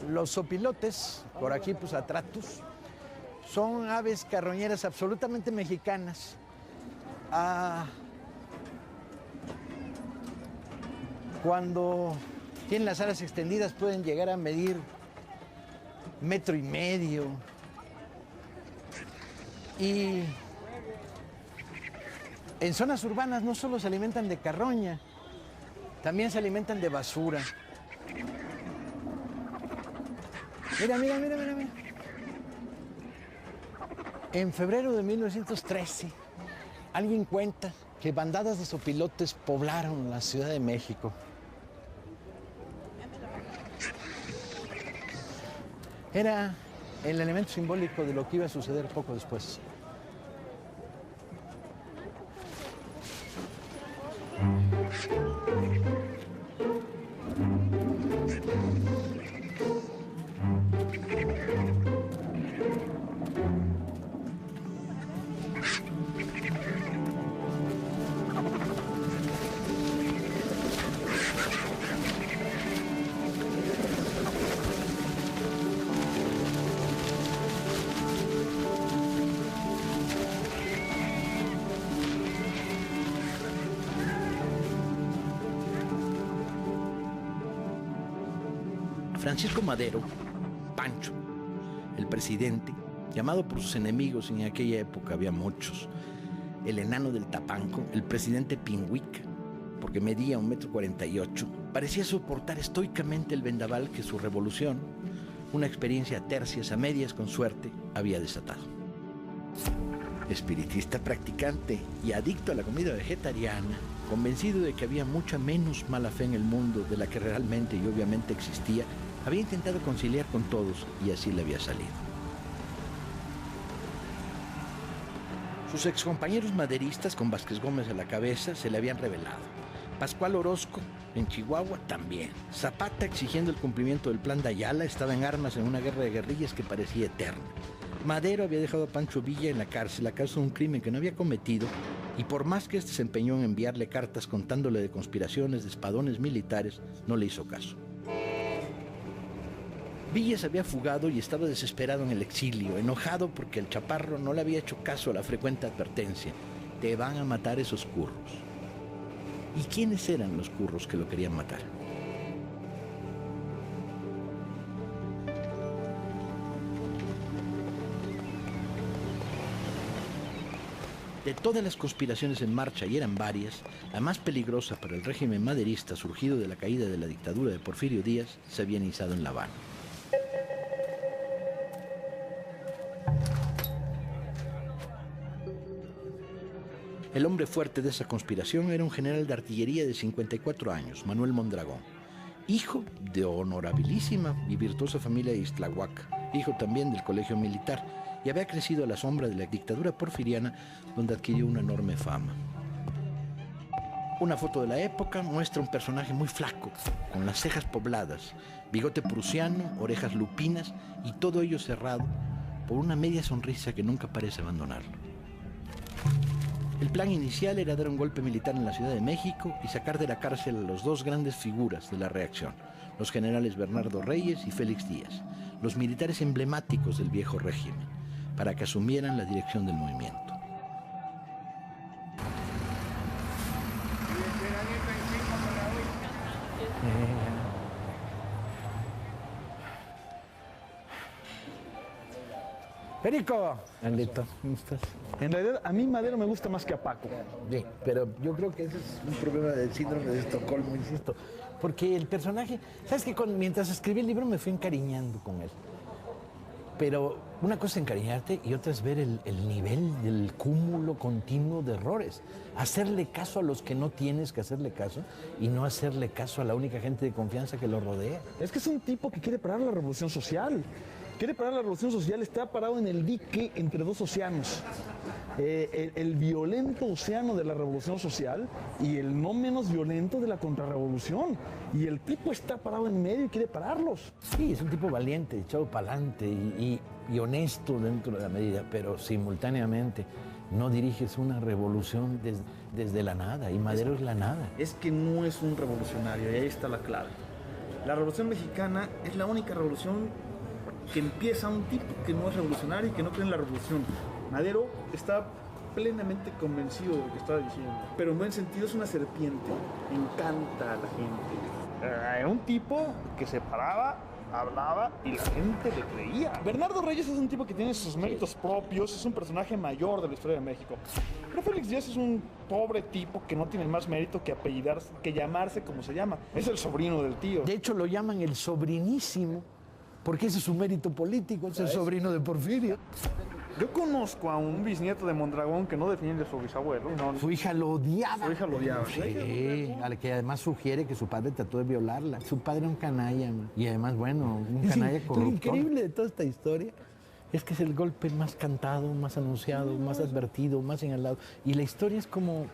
Los zopilotes, por aquí pues atratus, son aves carroñeras absolutamente mexicanas. Cuando tienen las alas extendidas pueden llegar a medir 1,5 metros. Y en zonas urbanas no solo se alimentan de carroña, también se alimentan de basura. Mira. En febrero de 1913, alguien cuenta que bandadas de zopilotes poblaron la Ciudad de México. Era el elemento simbólico de lo que iba a suceder poco después. Francisco Madero, Pancho, el presidente, llamado por sus enemigos, en aquella época había muchos, el enano del Tapanco, el presidente Pingüica, porque medía 1,48 m, parecía soportar estoicamente el vendaval que su revolución, una experiencia a tercias, a medias con suerte, había desatado. Espiritista practicante y adicto a la comida vegetariana, convencido de que había mucha menos mala fe en el mundo de la que realmente y obviamente existía, había intentado conciliar con todos y así le había salido. Sus excompañeros maderistas, con Vázquez Gómez a la cabeza, se le habían rebelado. Pascual Orozco, en Chihuahua, también. Zapata, exigiendo el cumplimiento del plan de Ayala, estaba en armas en una guerra de guerrillas que parecía eterna. Madero había dejado a Pancho Villa en la cárcel a causa de un crimen que no había cometido, y por más que éste se empeñó en enviarle cartas contándole de conspiraciones, de espadones militares, no le hizo caso. Villa se había fugado y estaba desesperado en el exilio, enojado porque el chaparro no le había hecho caso a la frecuente advertencia: te van a matar esos curros. ¿Y quiénes eran los curros que lo querían matar? De todas las conspiraciones en marcha, y eran varias, la más peligrosa para el régimen maderista surgido de la caída de la dictadura de Porfirio Díaz se había iniciado en La Habana. El hombre fuerte de esa conspiración era un general de artillería de 54 años, Manuel Mondragón, hijo de honorabilísima y virtuosa familia de Ixtlahuaca, hijo también del colegio militar, y había crecido a la sombra de la dictadura porfiriana, donde adquirió una enorme fama. Una foto de la época muestra un personaje muy flaco, con las cejas pobladas, bigote prusiano, orejas lupinas y todo ello cerrado por una media sonrisa que nunca parece abandonarlo. El plan inicial era dar un golpe militar en la Ciudad de México y sacar de la cárcel a las dos grandes figuras de la reacción, los generales Bernardo Reyes y Félix Díaz, los militares emblemáticos del viejo régimen, para que asumieran la dirección del movimiento. Perico, Andito, ¿cómo estás? En realidad, a mí Madero me gusta más que a Paco. Sí, pero yo creo que ese es un problema del síndrome de Estocolmo, insisto. Porque el personaje, ¿sabes qué? Mientras escribí el libro me fui encariñando con él. Pero una cosa es encariñarte y otra es ver el nivel del cúmulo continuo de errores. Hacerle caso a los que no tienes que hacerle caso y no hacerle caso a la única gente de confianza que lo rodea. Es que es un tipo que quiere parar la revolución social. Quiere parar la revolución social, está parado en el dique entre dos océanos. El violento océano de la revolución social y el no menos violento de la contrarrevolución. Y el tipo está parado en medio y quiere pararlos. Sí, es un tipo valiente, echado para adelante y honesto dentro de la medida, pero simultáneamente no diriges una revolución desde la nada, y Madero es la nada. Es que no es un revolucionario, y ahí está la clave. La Revolución Mexicana es la única revolución que empieza un tipo que no es revolucionario y que no cree en la revolución. Madero está plenamente convencido de lo que estaba diciendo, pero en buen sentido es una serpiente, encanta a la gente. Era un tipo que se paraba, hablaba y la gente le creía. Bernardo Reyes es un tipo que tiene sus méritos propios, es un personaje mayor de la historia de México. Pero Félix Díaz es un pobre tipo que no tiene más mérito que apellidarse, que llamarse como se llama. Es el sobrino del tío. De hecho, lo llaman el sobrinísimo, porque ese es su mérito político, es el sobrino de Porfirio. Yo conozco a un bisnieto de Mondragón que no defiende a su bisabuelo. No, Su hija lo odiaba. Su hija lo odiaba. Sí, a la que además sugiere que su padre trató de violarla. Su padre era un canalla, man. Y además, bueno, un canalla corrupto. Lo increíble de toda esta historia es que es el golpe más cantado, más anunciado, más advertido, más señalado. Y la historia es como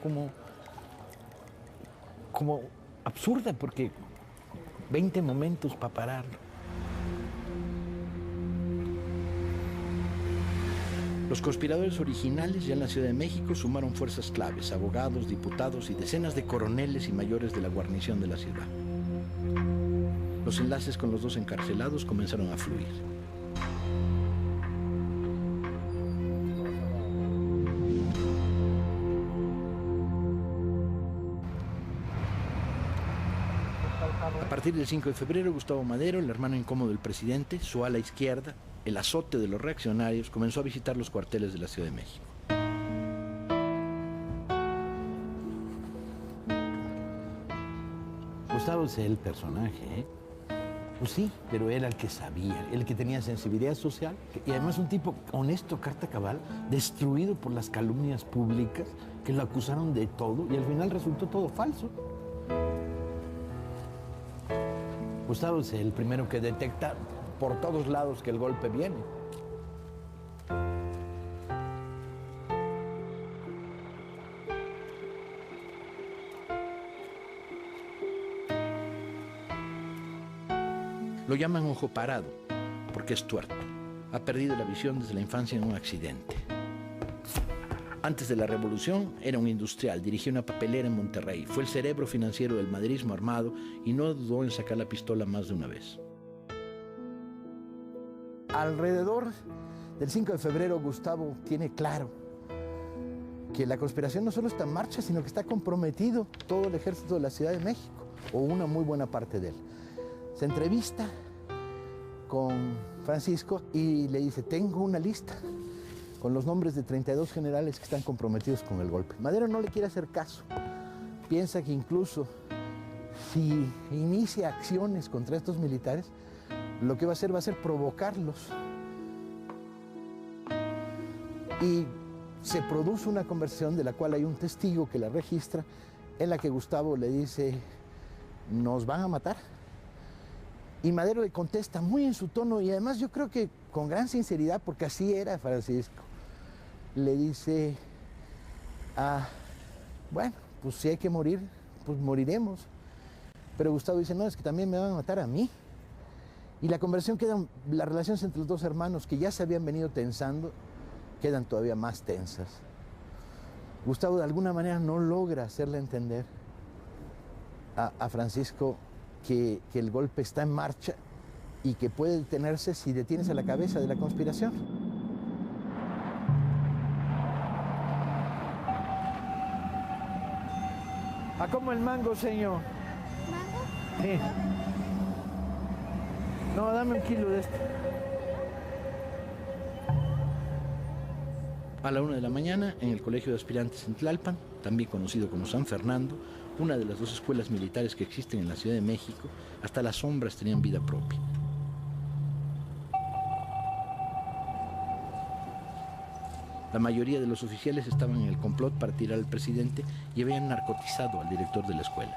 absurda, porque 20 momentos para pararlo. Los conspiradores originales ya en la Ciudad de México sumaron fuerzas claves, abogados, diputados y decenas de coroneles y mayores de la guarnición de la ciudad. Los enlaces con los dos encarcelados comenzaron a fluir. A partir del 5 de febrero, Gustavo Madero, el hermano incómodo del presidente, su ala izquierda, el azote de los reaccionarios, comenzó a visitar los cuarteles de la Ciudad de México. Gustavo es el personaje, ¿eh? Pues sí, pero era el que sabía, el que tenía sensibilidad social y además un tipo honesto, carta cabal, destruido por las calumnias públicas que lo acusaron de todo y al final resultó todo falso. Gustavo es el primero que detecta por todos lados que el golpe viene. Lo llaman ojo parado, porque es tuerto. Ha perdido la visión desde la infancia en un accidente. Antes de la revolución era un industrial, dirigía una papelera en Monterrey, fue el cerebro financiero del maderismo armado y no dudó en sacar la pistola más de una vez. Alrededor del 5 de febrero, Gustavo tiene claro que la conspiración no solo está en marcha, sino que está comprometido todo el ejército de la Ciudad de México, o una muy buena parte de él. Se entrevista con Francisco y le dice, tengo una lista con los nombres de 32 generales que están comprometidos con el golpe. Madero no le quiere hacer caso. Piensa que incluso si inicia acciones contra estos militares, lo que va a hacer provocarlos. Y se produce una conversación de la cual hay un testigo que la registra, en la que Gustavo le dice, ¿nos van a matar? Y Madero le contesta muy en su tono y además yo creo que con gran sinceridad, porque así era Francisco. Le dice, bueno, pues si hay que morir, pues moriremos. Pero Gustavo dice, no, es que también me van a matar a mí. Y la conversación queda, las relaciones entre los dos hermanos que ya se habían venido tensando, quedan todavía más tensas. Gustavo de alguna manera no logra hacerle entender a Francisco que el golpe está en marcha y que puede detenerse si detienes a la cabeza de la conspiración. ¿A cómo el mango, señor? ¿Mango? Sí. No, dame un kilo de esto. A la 1 de la mañana, en el Colegio de Aspirantes en Tlalpan, también conocido como San Fernando, una de las dos escuelas militares que existen en la Ciudad de México, hasta las sombras tenían vida propia. La mayoría de los oficiales estaban en el complot para tirar al presidente y habían narcotizado al director de la escuela.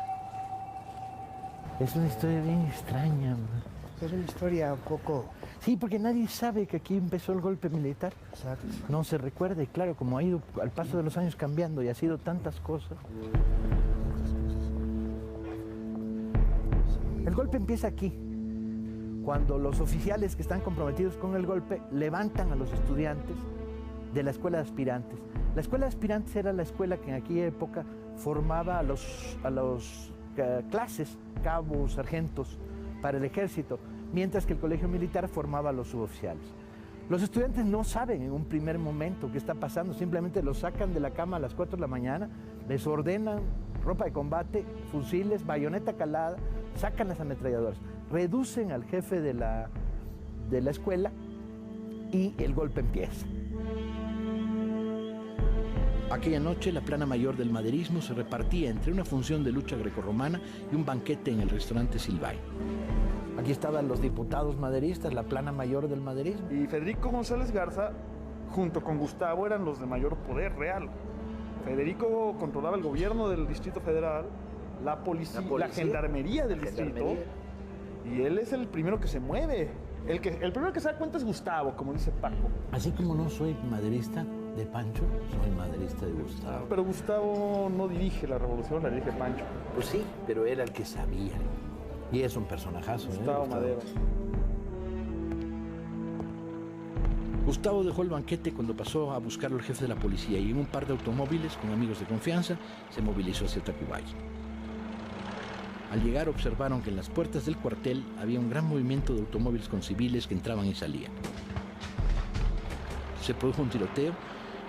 Es una historia bien extraña, man. Es una historia un poco... Sí, porque nadie sabe que aquí empezó el golpe militar. Exacto. No se recuerda, y claro, como ha ido al paso de los años cambiando y ha sido tantas cosas. El golpe empieza aquí, cuando los oficiales que están comprometidos con el golpe levantan a los estudiantes de la escuela de aspirantes. La escuela de aspirantes era la escuela que en aquella época formaba a los clases, cabos, sargentos, para el ejército, mientras que el colegio militar formaba a los suboficiales. Los estudiantes no saben en un primer momento qué está pasando, simplemente los sacan de la cama a las 4 de la mañana, les ordenan ropa de combate, fusiles, bayoneta calada, sacan las ametralladoras, reducen al jefe de la escuela y el golpe empieza. Aquella noche la plana mayor del maderismo se repartía entre una función de lucha grecorromana y un banquete en el restaurante Silvay. Aquí estaban los diputados maderistas, la plana mayor del maderismo. Y Federico González Garza, junto con Gustavo, eran los de mayor poder real. Federico controlaba el gobierno del Distrito Federal, la policía, la gendarmería del distrito, y él es el primero que se mueve. El primero que se da cuenta es Gustavo, como dice Paco. Así como no soy maderista de Pancho, soy maderista de Gustavo. Pero Gustavo no dirige la revolución, la dirige Pancho. Pues sí, pero era el que sabía. Y es un personajazo. Gustavo Madero. Gustavo dejó el banquete cuando pasó a buscarlo el jefe de la policía y en un par de automóviles con amigos de confianza se movilizó hacia Tacubaya. Al llegar observaron que en las puertas del cuartel había un gran movimiento de automóviles con civiles que entraban y salían. Se produjo un tiroteo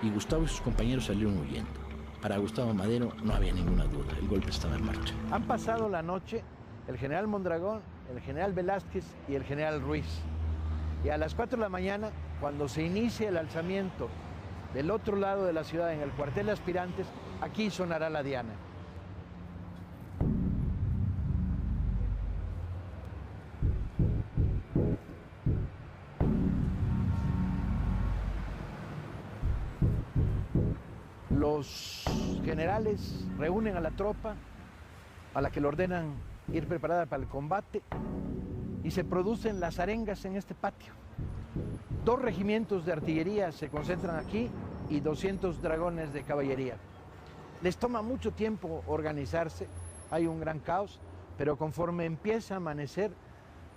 y Gustavo y sus compañeros salieron huyendo. Para Gustavo Madero no había ninguna duda, el golpe estaba en marcha. Han pasado la noche el general Mondragón, el general Velázquez y el general Ruiz. Y a las 4 de la mañana, cuando se inicia el alzamiento del otro lado de la ciudad, en el cuartel de aspirantes, aquí sonará la diana. Los generales reúnen a la tropa, a la que le ordenan ir preparada para el combate, y se producen las arengas en este patio. 2 regimientos de artillería se concentran aquí y 200 dragones de caballería. Les toma mucho tiempo organizarse, hay un gran caos, pero conforme empieza a amanecer,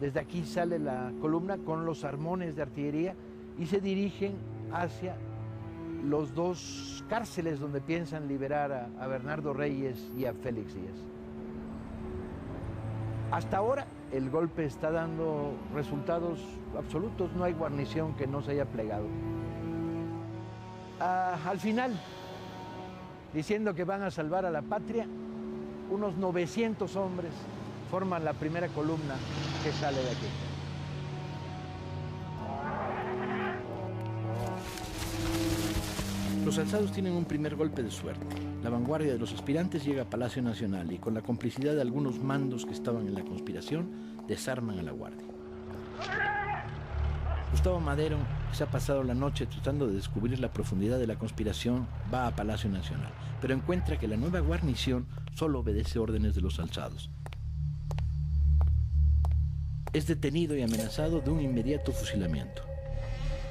desde aquí sale la columna con los armones de artillería y se dirigen hacia los 2 cárceles donde piensan liberar a Bernardo Reyes y a Félix Díaz. Hasta ahora el golpe está dando resultados absolutos, no hay guarnición que no se haya plegado. Al final, diciendo que van a salvar a la patria, unos 900 hombres forman la primera columna que sale de aquí. Los alzados tienen un primer golpe de suerte. La vanguardia de los aspirantes llega a Palacio Nacional y con la complicidad de algunos mandos que estaban en la conspiración, desarman a la guardia. Gustavo Madero, que se ha pasado la noche tratando de descubrir la profundidad de la conspiración, va a Palacio Nacional, pero encuentra que la nueva guarnición solo obedece órdenes de los alzados. Es detenido y amenazado de un inmediato fusilamiento.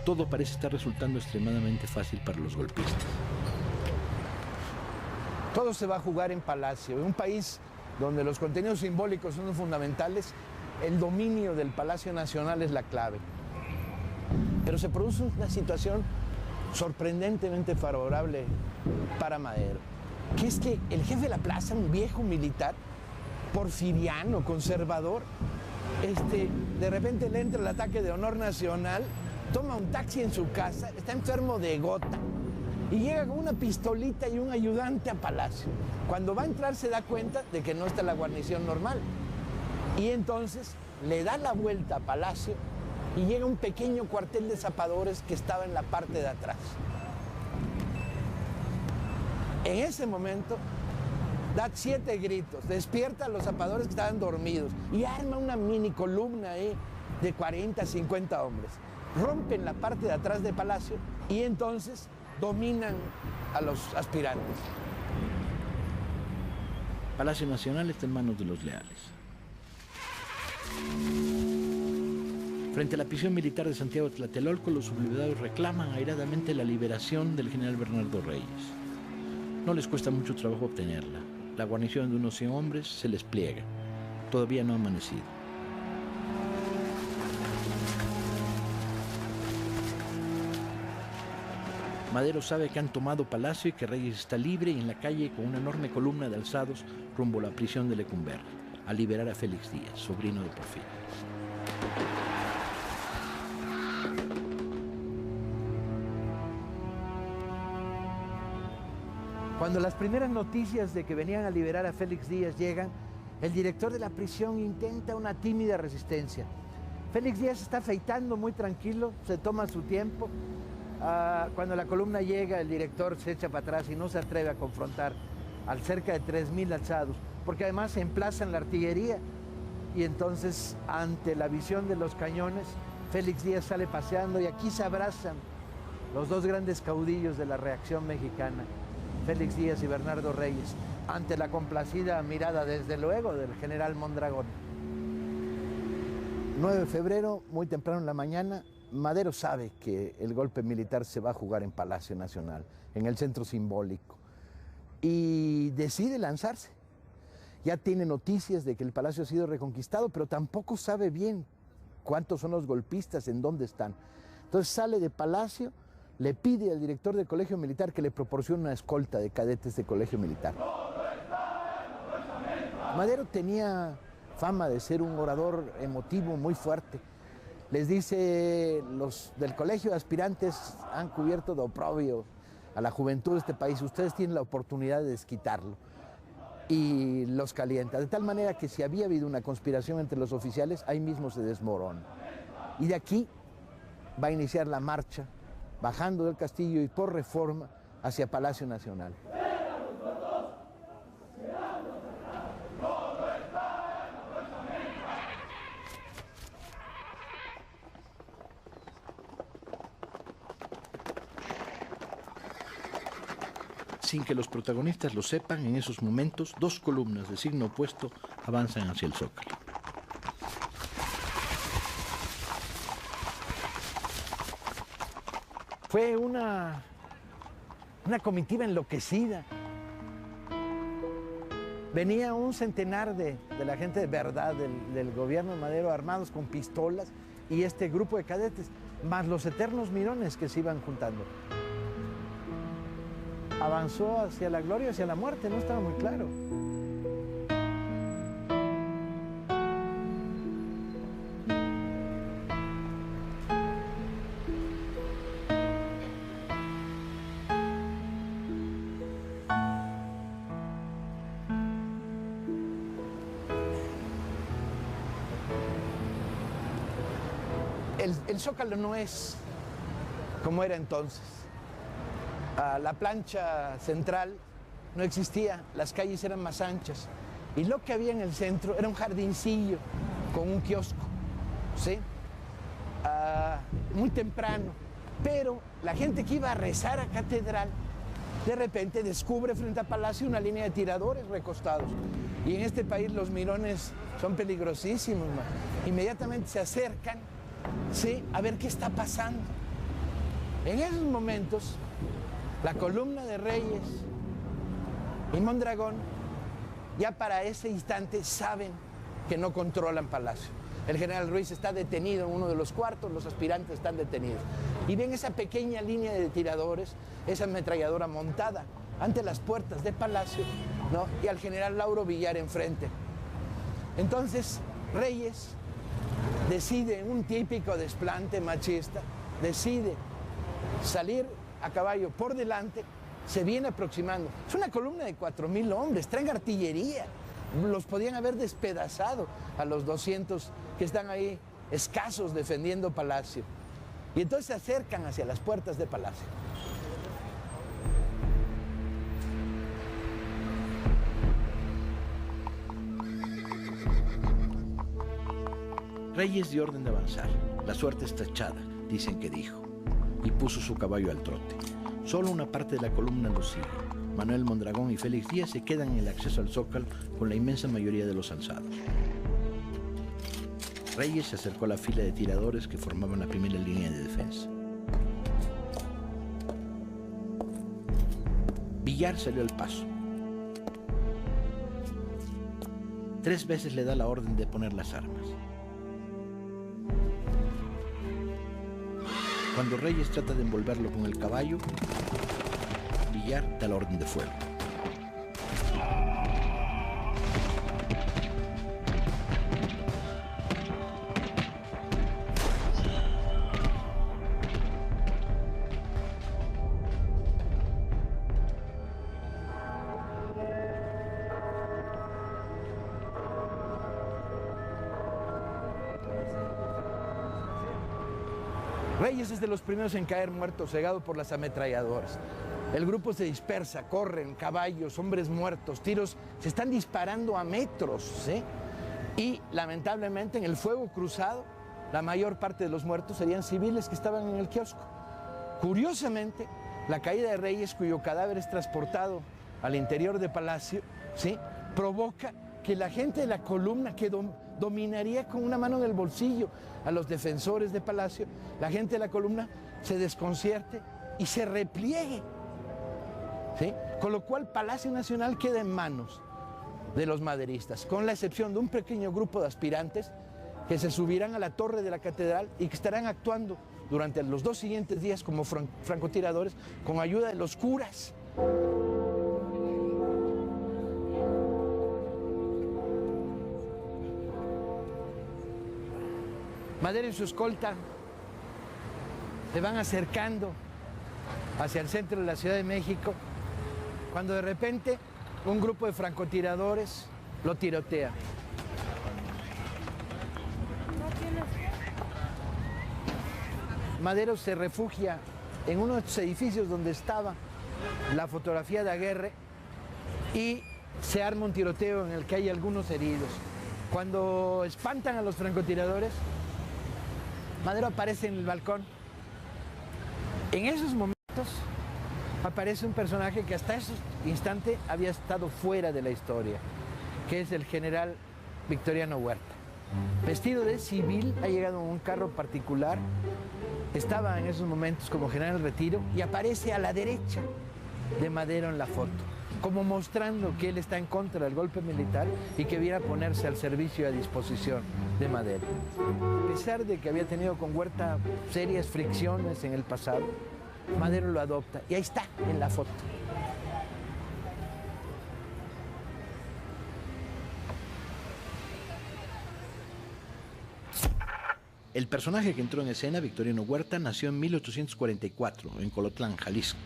Todo parece estar resultando extremadamente fácil para los golpistas. Todo se va a jugar en Palacio. En un país donde los contenidos simbólicos son fundamentales, el dominio del Palacio Nacional es la clave. Pero se produce una situación sorprendentemente favorable para Madero, que es que el jefe de la plaza, un viejo militar, porfiriano, conservador, de repente le entra el ataque de honor nacional, toma un taxi en su casa, está enfermo de gota y llega con una pistolita y un ayudante a Palacio. Cuando va a entrar se da cuenta de que no está la guarnición normal y entonces le da la vuelta a Palacio y llega a un pequeño cuartel de zapadores que estaba en la parte de atrás. En ese momento da 7 gritos, despierta a los zapadores que estaban dormidos y arma una mini columna ahí de 40, 50 hombres. Rompen la parte de atrás de Palacio y entonces dominan a los aspirantes. Palacio Nacional está en manos de los leales. Frente a la prisión militar de Santiago de Tlatelolco, los sublevados reclaman airadamente la liberación del general Bernardo Reyes. No les cuesta mucho trabajo obtenerla. La guarnición de unos 100 hombres se les pliega. Todavía no ha amanecido. Madero sabe que han tomado Palacio y que Reyes está libre y en la calle con una enorme columna de alzados rumbo a la prisión de Lecumberri. a liberar a Félix Díaz, sobrino de Porfirio. Cuando las primeras noticias de que venían a liberar a Félix Díaz llegan, el director de la prisión intenta una tímida resistencia. Félix Díaz está afeitando muy tranquilo, se toma su tiempo. Cuando la columna llega, el director se echa para atrás y no se atreve a confrontar al cerca de 3.000 alzados, porque además se emplazan la artillería. Y entonces, ante la visión de los cañones, Félix Díaz sale paseando y aquí se abrazan los dos grandes caudillos de la reacción mexicana, Félix Díaz y Bernardo Reyes, ante la complacida mirada, desde luego, del general Mondragón. 9 de febrero, muy temprano en la mañana, Madero sabe que el golpe militar se va a jugar en Palacio Nacional, en el centro simbólico, y decide lanzarse. Ya tiene noticias de que el palacio ha sido reconquistado, pero tampoco sabe bien cuántos son los golpistas, en dónde están. Entonces sale de Palacio, le pide al director del Colegio Militar que le proporcione una escolta de cadetes de Colegio Militar. Madero tenía fama de ser un orador emotivo muy fuerte. Les dice, los del colegio de aspirantes han cubierto de oprobio a la juventud de este país, ustedes tienen la oportunidad de desquitarlo. Y los calienta, de tal manera que si había habido una conspiración entre los oficiales, ahí mismo se desmorona. Y de aquí va a iniciar la marcha, bajando del Castillo y por Reforma hacia Palacio Nacional. Sin que los protagonistas lo sepan, en esos momentos, dos columnas de signo opuesto avanzan hacia el Zócalo. Fue una comitiva enloquecida. Venía un centenar de la gente de verdad del gobierno de Madero, armados con pistolas, y este grupo de cadetes, más los eternos mirones que se iban juntando. Avanzó hacia la gloria, hacia la muerte, no estaba muy claro. El Zócalo no es como era entonces. La plancha central no existía, las calles eran más anchas y lo que había en el centro era un jardincillo con un kiosco, ¿sí? Muy temprano, pero la gente que iba a rezar a Catedral de repente descubre frente a Palacio una línea de tiradores recostados, y en este país los mirones son peligrosísimos, man. Inmediatamente se acercan, ¿sí?, a ver qué está pasando. En esos momentos la columna de Reyes y Mondragón ya para ese instante saben que no controlan Palacio. El general Ruiz está detenido en uno de los cuartos, los aspirantes están detenidos. Y ven esa pequeña línea de tiradores, esa ametralladora montada ante las puertas de Palacio, ¿no?, y al general Lauro Villar enfrente. Entonces Reyes decide, en un típico desplante machista, decide salir a caballo por delante, se viene aproximando. Es una columna de 4.000 hombres, traen artillería. Los podían haber despedazado a los 200 que están ahí escasos defendiendo Palacio. Y entonces se acercan hacia las puertas de Palacio. Reyes dio orden de avanzar. La suerte está echada, dicen que dijo, y puso su caballo al trote. Solo una parte de la columna lo sigue. Manuel Mondragón y Félix Díaz se quedan en el acceso al Zócalo con la inmensa mayoría de los alzados. Reyes se acercó a la fila de tiradores que formaban la primera línea de defensa. Villar salió al paso. 3 veces le da la orden de poner las armas. Cuando Reyes trata de envolverlo con el caballo, Villar da la orden de fuego. Reyes es de los primeros en caer muerto, cegado por las ametralladoras. El grupo se dispersa, corren, caballos, hombres muertos, tiros, se están disparando a metros, ¿sí? Y lamentablemente en el fuego cruzado, la mayor parte de los muertos serían civiles que estaban en el kiosco. Curiosamente, la caída de Reyes, cuyo cadáver es transportado al interior de Palacio, ¿sí?, provoca que la gente de la columna, que dominaría con una mano en el bolsillo a los defensores de Palacio, la gente de la columna se desconcierte y se repliegue, ¿sí? Con lo cual Palacio Nacional queda en manos de los maderistas, con la excepción de un pequeño grupo de aspirantes que se subirán a la torre de la catedral y que estarán actuando durante los 2 siguientes días como francotiradores con ayuda de los curas. Madero y su escolta se van acercando hacia el centro de la Ciudad de México, cuando de repente un grupo de francotiradores lo tirotea. Madero se refugia en uno de estos edificios donde estaba la fotografía de Aguirre y se arma un tiroteo en el que hay algunos heridos. Cuando espantan a los francotiradores, Madero aparece en el balcón. En esos momentos aparece un personaje que hasta ese instante había estado fuera de la historia, que es el general Victoriano Huerta. Vestido de civil, ha llegado en un carro particular, estaba en esos momentos como general en retiro y aparece a la derecha de Madero en la foto, como mostrando que él está en contra del golpe militar y que viene a ponerse al servicio y a disposición de Madero. A pesar de que había tenido con Huerta serias fricciones en el pasado, Madero lo adopta y ahí está en la foto. El personaje que entró en escena, Victoriano Huerta, nació en 1844 en Colotlán, Jalisco.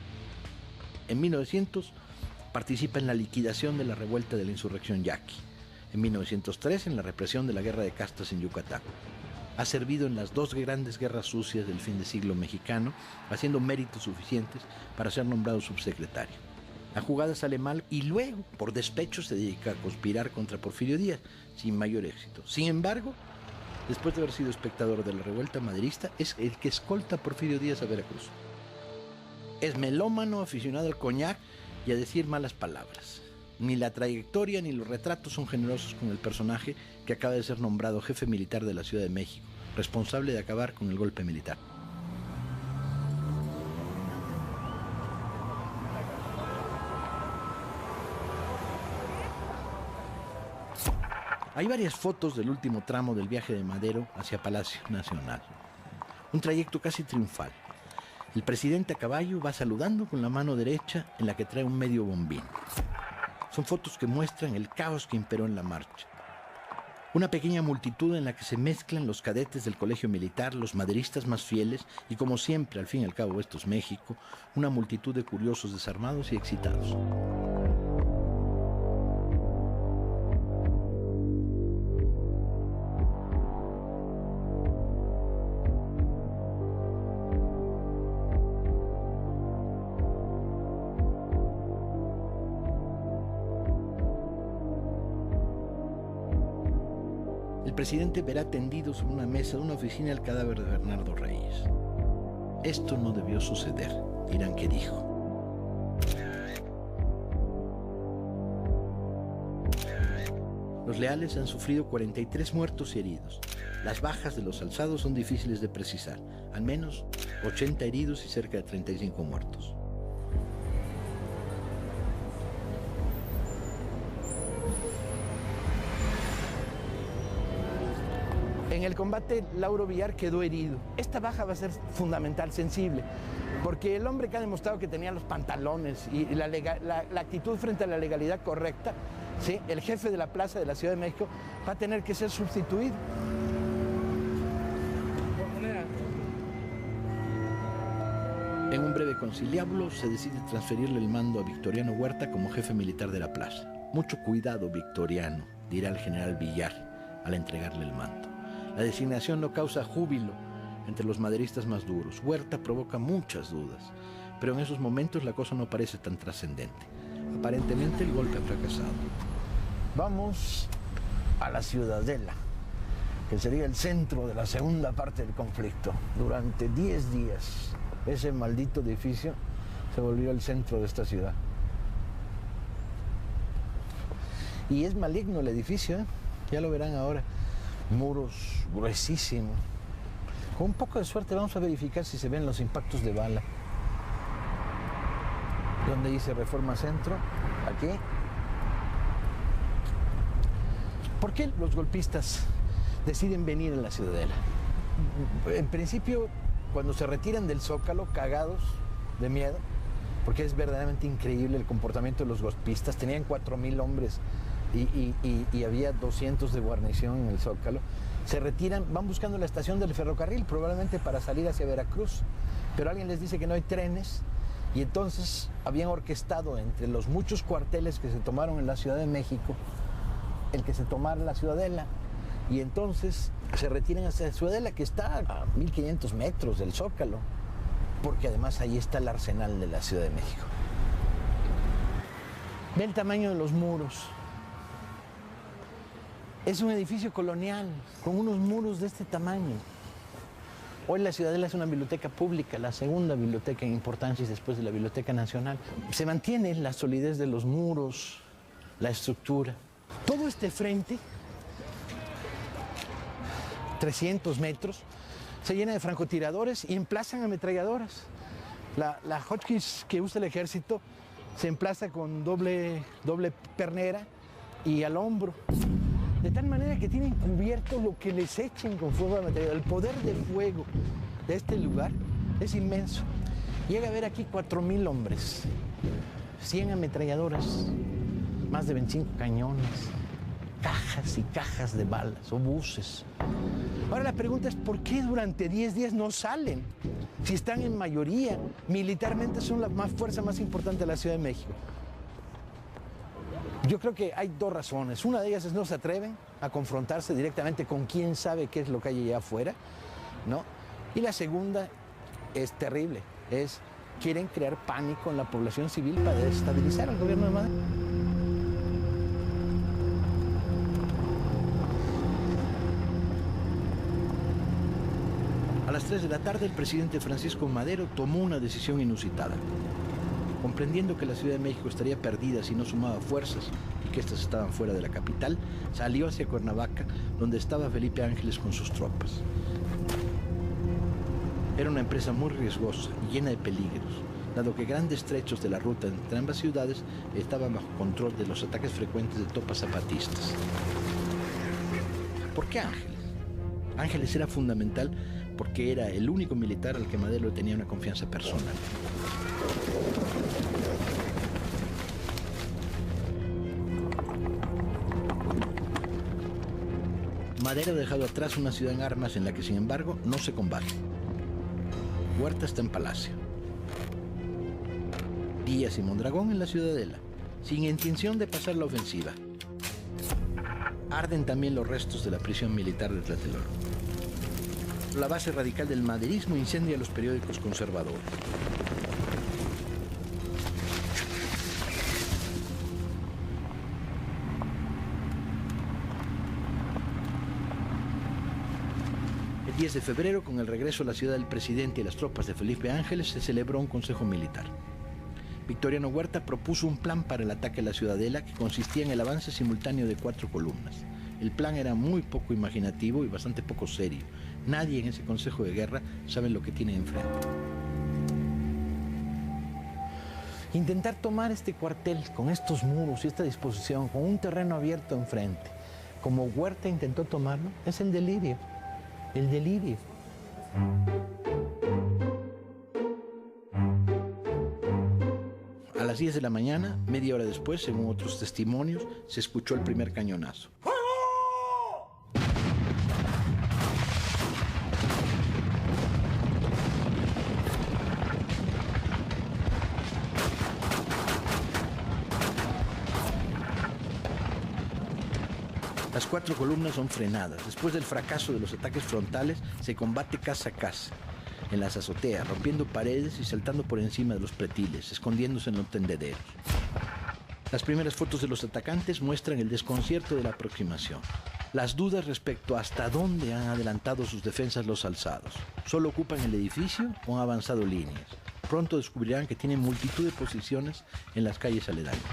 En 1900 participa en la liquidación de la revuelta de la insurrección yaqui. En 1903 en la represión de la guerra de castas en Yucatán. Ha servido en las 2 grandes guerras sucias del fin de siglo mexicano, haciendo méritos suficientes para ser nombrado subsecretario. La jugada sale mal y luego, por despecho, se dedica a conspirar contra Porfirio Díaz, sin mayor éxito. Sin embargo, después de haber sido espectador de la revuelta maderista, es el que escolta a Porfirio Díaz a Veracruz. Es melómano, aficionado al coñac y a decir malas palabras. Ni la trayectoria ni los retratos son generosos con el personaje que acaba de ser nombrado jefe militar de la Ciudad de México, responsable de acabar con el golpe militar. Hay varias fotos del último tramo del viaje de Madero hacia Palacio Nacional. Un trayecto casi triunfal. El presidente a caballo va saludando con la mano derecha en la que trae un medio bombín. Son fotos que muestran el caos que imperó en la marcha. Una pequeña multitud en la que se mezclan los cadetes del colegio militar, los maderistas más fieles y, como siempre, al fin y al cabo esto es México, una multitud de curiosos desarmados y excitados. El presidente verá tendido sobre una mesa de una oficina el cadáver de Bernardo Reyes. Esto no debió suceder, dirán que dijo. Los leales han sufrido 43 muertos y heridos. Las bajas de los alzados son difíciles de precisar, al menos 80 heridos y cerca de 35 muertos. En el combate, Lauro Villar quedó herido. Esta baja va a ser fundamental, sensible, porque el hombre que ha demostrado que tenía los pantalones y la actitud frente a la legalidad correcta, ¿sí?, el jefe de la plaza de la Ciudad de México, va a tener que ser sustituido. En un breve conciliábulo se decide transferirle el mando a Victoriano Huerta como jefe militar de la plaza. Mucho cuidado, Victoriano, dirá el general Villar al entregarle el mando. La designación no causa júbilo entre los maderistas más duros. Huerta provoca muchas dudas, pero en esos momentos la cosa no parece tan trascendente. Aparentemente el golpe ha fracasado. Vamos a la Ciudadela, que sería el centro de la segunda parte del conflicto. Durante 10 días, ese maldito edificio se volvió el centro de esta ciudad. Y es maligno el edificio, ¿eh? Ya lo verán ahora. Muros gruesísimos. Con un poco de suerte vamos a verificar si se ven los impactos de bala. Donde dice Reforma Centro, aquí. ¿Por qué los golpistas deciden venir a la Ciudadela? En principio, cuando se retiran del Zócalo, cagados de miedo, porque es verdaderamente increíble el comportamiento de los golpistas. Tenían 4,000 hombres y había 200 de guarnición en el Zócalo. Se retiran, van buscando la estación del ferrocarril, probablemente para salir hacia Veracruz, pero alguien les dice que no hay trenes, y entonces habían orquestado entre los muchos cuarteles que se tomaron en la Ciudad de México, el que se tomara la Ciudadela, y entonces se retiran hacia la Ciudadela, que está a 1,500 metros del Zócalo, porque además ahí está el arsenal de la Ciudad de México. Ve el tamaño de los muros. Es un edificio colonial, con unos muros de este tamaño. Hoy la Ciudadela es una biblioteca pública, la segunda biblioteca en importancia después de la Biblioteca Nacional. Se mantiene la solidez de los muros, la estructura. Todo este frente, 300 metros, se llena de francotiradores y emplazan ametralladoras. La Hotchkiss que usa el ejército se emplaza con doble pernera y al hombro. De tal manera que tienen cubierto lo que les echen con fuego ametrallador. El poder de fuego de este lugar es inmenso. Llega a haber aquí 4,000 hombres, 100 ametralladoras, más de 25 cañones, cajas y cajas de balas, obuses. Ahora la pregunta es, ¿por qué durante 10 días no salen? Si están en mayoría, militarmente son la fuerza más importante de la Ciudad de México. Yo creo que hay 2 razones. Una de ellas es no se atreven a confrontarse directamente con quién sabe qué es lo que hay allá afuera, ¿no? Y la segunda es terrible, quieren crear pánico en la población civil para desestabilizar al gobierno de Madero. A las 3 de la tarde, el presidente Francisco Madero tomó una decisión inusitada. Comprendiendo que la Ciudad de México estaría perdida si no sumaba fuerzas y que éstas estaban fuera de la capital, salió hacia Cuernavaca, donde estaba Felipe Ángeles con sus tropas. Era una empresa muy riesgosa y llena de peligros, dado que grandes trechos de la ruta entre ambas ciudades estaban bajo control de los ataques frecuentes de tropas zapatistas. ¿Por qué Ángeles? Ángeles era fundamental porque era el único militar al que Madero tenía una confianza personal. Madero ha dejado atrás una ciudad en armas en la que, sin embargo, no se combate. Huerta está en Palacio. Díaz y Mondragón en la Ciudadela, sin intención de pasar la ofensiva. Arden también los restos de la prisión militar de Tlatelolco. La base radical del maderismo incendia los periódicos conservadores. El 10 de febrero, con el regreso a la ciudad del presidente y las tropas de Felipe Ángeles, se celebró un consejo militar. Victoriano Huerta propuso un plan para el ataque a la Ciudadela que consistía en el avance simultáneo de 4 columnas. El plan era muy poco imaginativo y bastante poco serio. Nadie en ese consejo de guerra sabe lo que tiene enfrente. Intentar tomar este cuartel con estos muros y esta disposición, con un terreno abierto enfrente, como Huerta intentó tomarlo, es el delirio. El delirio. A las 10 de la mañana, media hora después, según otros testimonios, se escuchó el primer cañonazo. Las 4 columnas son frenadas. Después del fracaso de los ataques frontales, se combate casa a casa, en las azoteas, rompiendo paredes y saltando por encima de los pretiles, escondiéndose en los tendederos. Las primeras fotos de los atacantes muestran el desconcierto de la aproximación. Las dudas respecto a hasta dónde han adelantado sus defensas los alzados. ¿Solo ocupan el edificio o han avanzado líneas? Pronto descubrirán que tienen multitud de posiciones en las calles aledañas.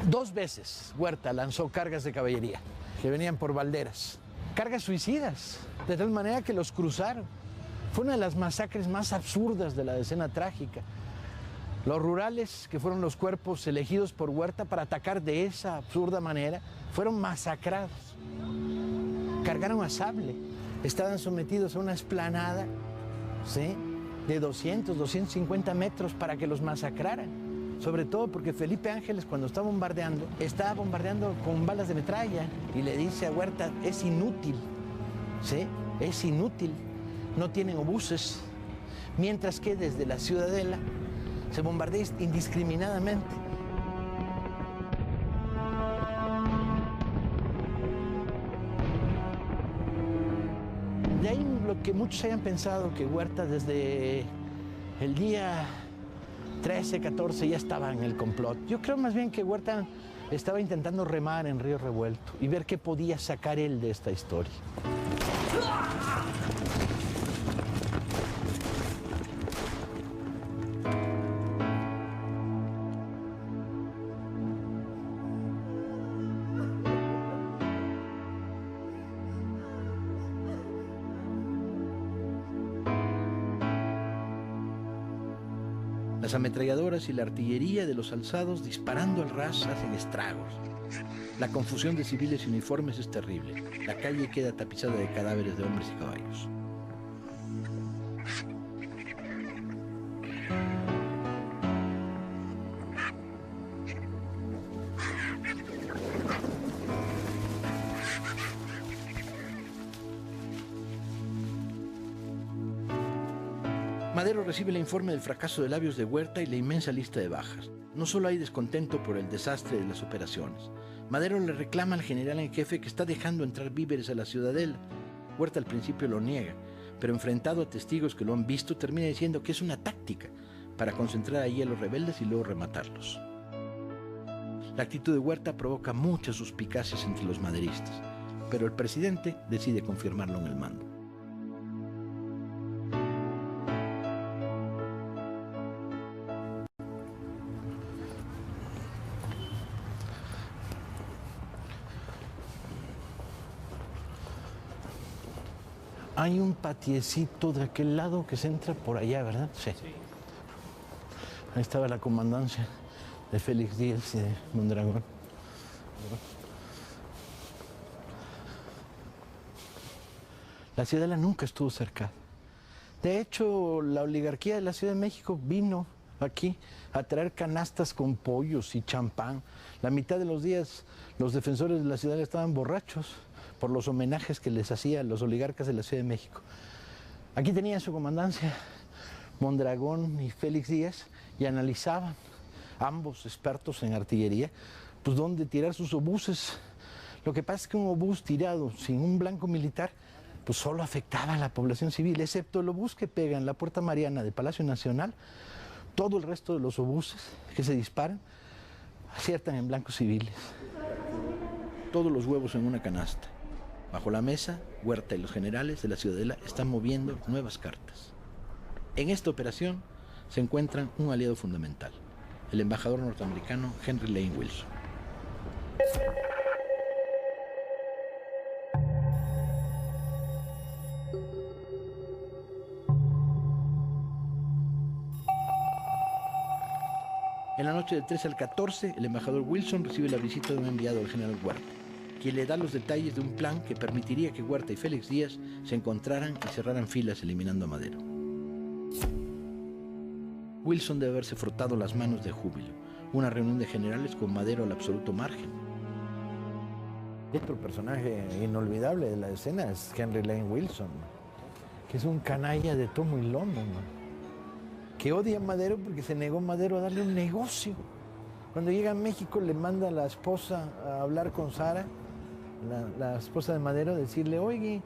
Dos veces Huerta lanzó cargas de caballería que venían por balderas. Cargas suicidas, de tal manera que los cruzaron. Fue una de las masacres más absurdas de la decena trágica. Los rurales, que fueron los cuerpos elegidos por Huerta para atacar de esa absurda manera, fueron masacrados. Cargaron a sable. Estaban sometidos a una explanada, ¿sí?, de 250 metros para que los masacraran. Sobre todo porque Felipe Ángeles, cuando estaba bombardeando con balas de metralla y le dice a Huerta: es inútil, ¿sí?, es inútil, no tienen obuses. Mientras que desde la Ciudadela se bombardea indiscriminadamente. De ahí lo que muchos hayan pensado que Huerta desde el día 13, 14 ya estaba en el complot. Yo creo más bien que Huerta estaba intentando remar en río revuelto y ver qué podía sacar él de esta historia. Las ametralladoras y la artillería de los alzados disparando al ras hacen estragos. La confusión de civiles y uniformes es terrible. La calle queda tapizada de cadáveres de hombres y caballos. Madero recibe el informe del fracaso de Labios de Huerta y la inmensa lista de bajas. No solo hay descontento por el desastre de las operaciones. Madero le reclama al general en jefe que está dejando entrar víveres a la Ciudadela. Huerta al principio lo niega, pero enfrentado a testigos que lo han visto, termina diciendo que es una táctica para concentrar allí a los rebeldes y luego rematarlos. La actitud de Huerta provoca muchas suspicacias entre los maderistas, pero el presidente decide confirmarlo en el mando. Hay un patiecito de aquel lado que se entra por allá, ¿verdad? Sí. Ahí estaba la comandancia de Félix Díaz y de Mondragón. La Ciudadela nunca estuvo cercada. De hecho, la oligarquía de la Ciudad de México vino aquí a traer canastas con pollos y champán. La mitad de los días los defensores de la Ciudadela estaban borrachos por los homenajes que les hacían los oligarcas de la Ciudad de México. Aquí tenían su comandancia Mondragón y Félix Díaz y analizaban, ambos expertos en artillería, pues dónde tirar sus obuses. Lo que pasa es que un obús tirado sin un blanco militar, pues solo afectaba a la población civil, excepto el obús que pega en la Puerta Mariana de Palacio Nacional. Todo el resto de los obuses que se disparan aciertan en blancos civiles. Todos los huevos en una canasta. Bajo la mesa, Huerta y los generales de la Ciudadela están moviendo nuevas cartas. En esta operación se encuentran un aliado fundamental, el embajador norteamericano Henry Lane Wilson. En la noche del 13 al 14, el embajador Wilson recibe la visita de un enviado del general Huerta, quien le da los detalles de un plan que permitiría que Huerta y Félix Díaz se encontraran y cerraran filas eliminando a Madero. Wilson debe haberse frotado las manos de júbilo. Una reunión de generales con Madero al absoluto margen. Otro personaje inolvidable de la escena es Henry Lane Wilson, que es un canalla de tomo y lomo, ¿no? que odia a Madero porque se negó Madero a darle un negocio. Cuando llega a México le manda a la esposa a hablar con Sara, la esposa de Madero, decirle, oye,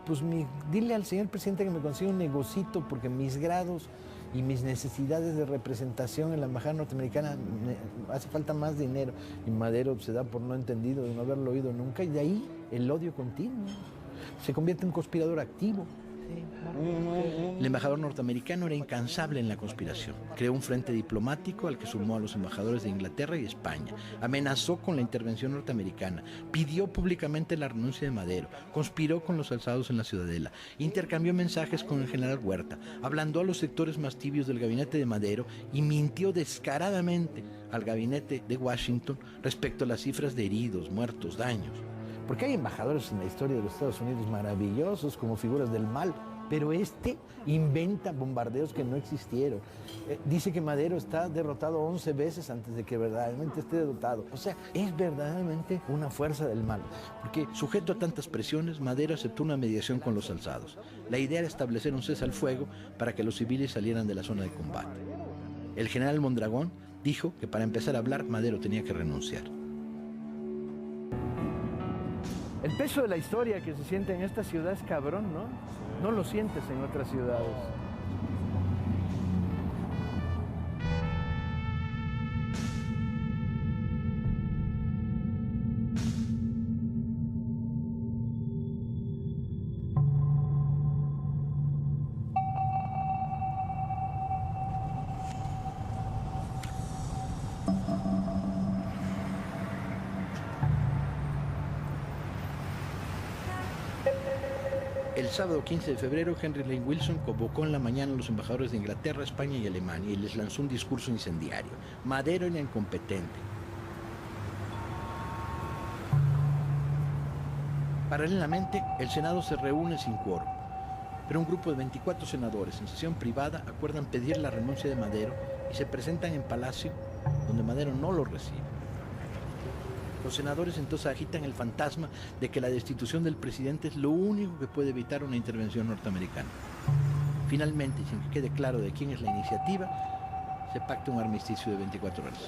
pues dile al señor presidente que me consiga un negocito porque mis grados y mis necesidades de representación en la embajada norteamericana hace falta más dinero. Y Madero se da por no entendido de no haberlo oído nunca, y de ahí el odio continuo. Se convierte en un conspirador activo. El embajador norteamericano era incansable en la conspiración. Creó un frente diplomático al que sumó a los embajadores de Inglaterra y España. Amenazó con la intervención norteamericana. Pidió públicamente la renuncia de Madero. Conspiró con los alzados en la Ciudadela. Intercambió mensajes con el general Huerta. Ablandó a los sectores más tibios del gabinete de Madero y mintió descaradamente al gabinete de Washington respecto a las cifras de heridos, muertos, daños. Porque hay embajadores en la historia de los Estados Unidos maravillosos como figuras del mal, pero inventa bombardeos que no existieron. Dice que Madero está derrotado 11 veces antes de que verdaderamente esté derrotado. O sea, es verdaderamente una fuerza del mal. Porque, sujeto a tantas presiones, Madero aceptó una mediación con los alzados. La idea era establecer un cese al fuego para que los civiles salieran de la zona de combate. El general Mondragón dijo que para empezar a hablar, Madero tenía que renunciar. El peso de la historia que se siente en esta ciudad es cabrón, ¿no? No lo sientes en otras ciudades. El sábado 15 de febrero, Henry Lane Wilson convocó en la mañana a los embajadores de Inglaterra, España y Alemania y les lanzó un discurso incendiario. Madero era incompetente. Paralelamente, el Senado se reúne sin quórum, pero un grupo de 24 senadores en sesión privada acuerdan pedir la renuncia de Madero y se presentan en Palacio, donde Madero no lo recibe. Los senadores entonces agitan el fantasma de que la destitución del presidente es lo único que puede evitar una intervención norteamericana. Finalmente, sin que quede claro de quién es la iniciativa, se pacta un armisticio de 24 horas.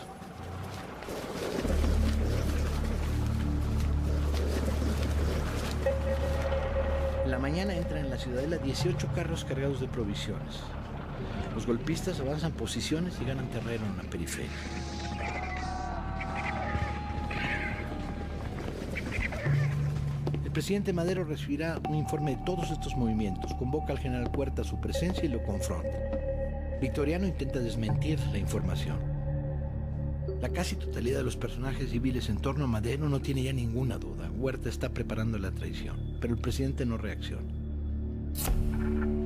En la mañana entran en la Ciudadela 18 carros cargados de provisiones. Los golpistas avanzan posiciones y ganan terreno en la periferia. El presidente Madero recibirá un informe de todos estos movimientos, convoca al general Huerta a su presencia y lo confronta. Victoriano intenta desmentir la información. La casi totalidad de los personajes civiles en torno a Madero no tiene ya ninguna duda. Huerta está preparando la traición, pero el presidente no reacciona.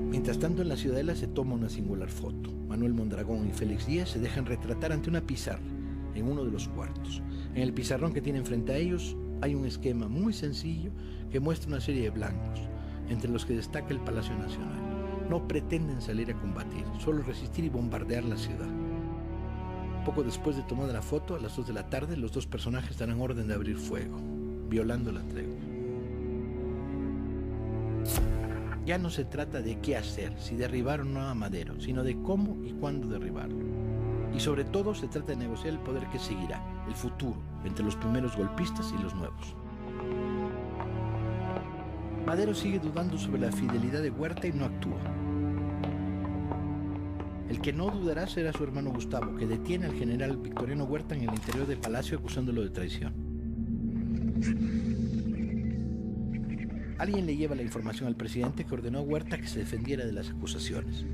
Mientras tanto, en la Ciudadela se toma una singular foto. Manuel Mondragón y Félix Díaz se dejan retratar ante una pizarra en uno de los cuartos. En el pizarrón que tienen frente a ellos hay un esquema muy sencillo que muestra una serie de blancos, entre los que destaca el Palacio Nacional. No pretenden salir a combatir, solo resistir y bombardear la ciudad. Poco después de tomar la foto, a las 2 de la tarde, los dos personajes darán orden de abrir fuego, violando la tregua. Ya no se trata de qué hacer, si derribar o no a Madero, sino de cómo y cuándo derribarlo. Y sobre todo se trata de negociar el poder que seguirá, el futuro, entre los primeros golpistas y los nuevos. Madero sigue dudando sobre la fidelidad de Huerta y no actúa. El que no dudará será su hermano Gustavo, que detiene al general Victoriano Huerta en el interior del palacio acusándolo de traición. Alguien le lleva la información al presidente, que ordenó a Huerta que se defendiera de las acusaciones.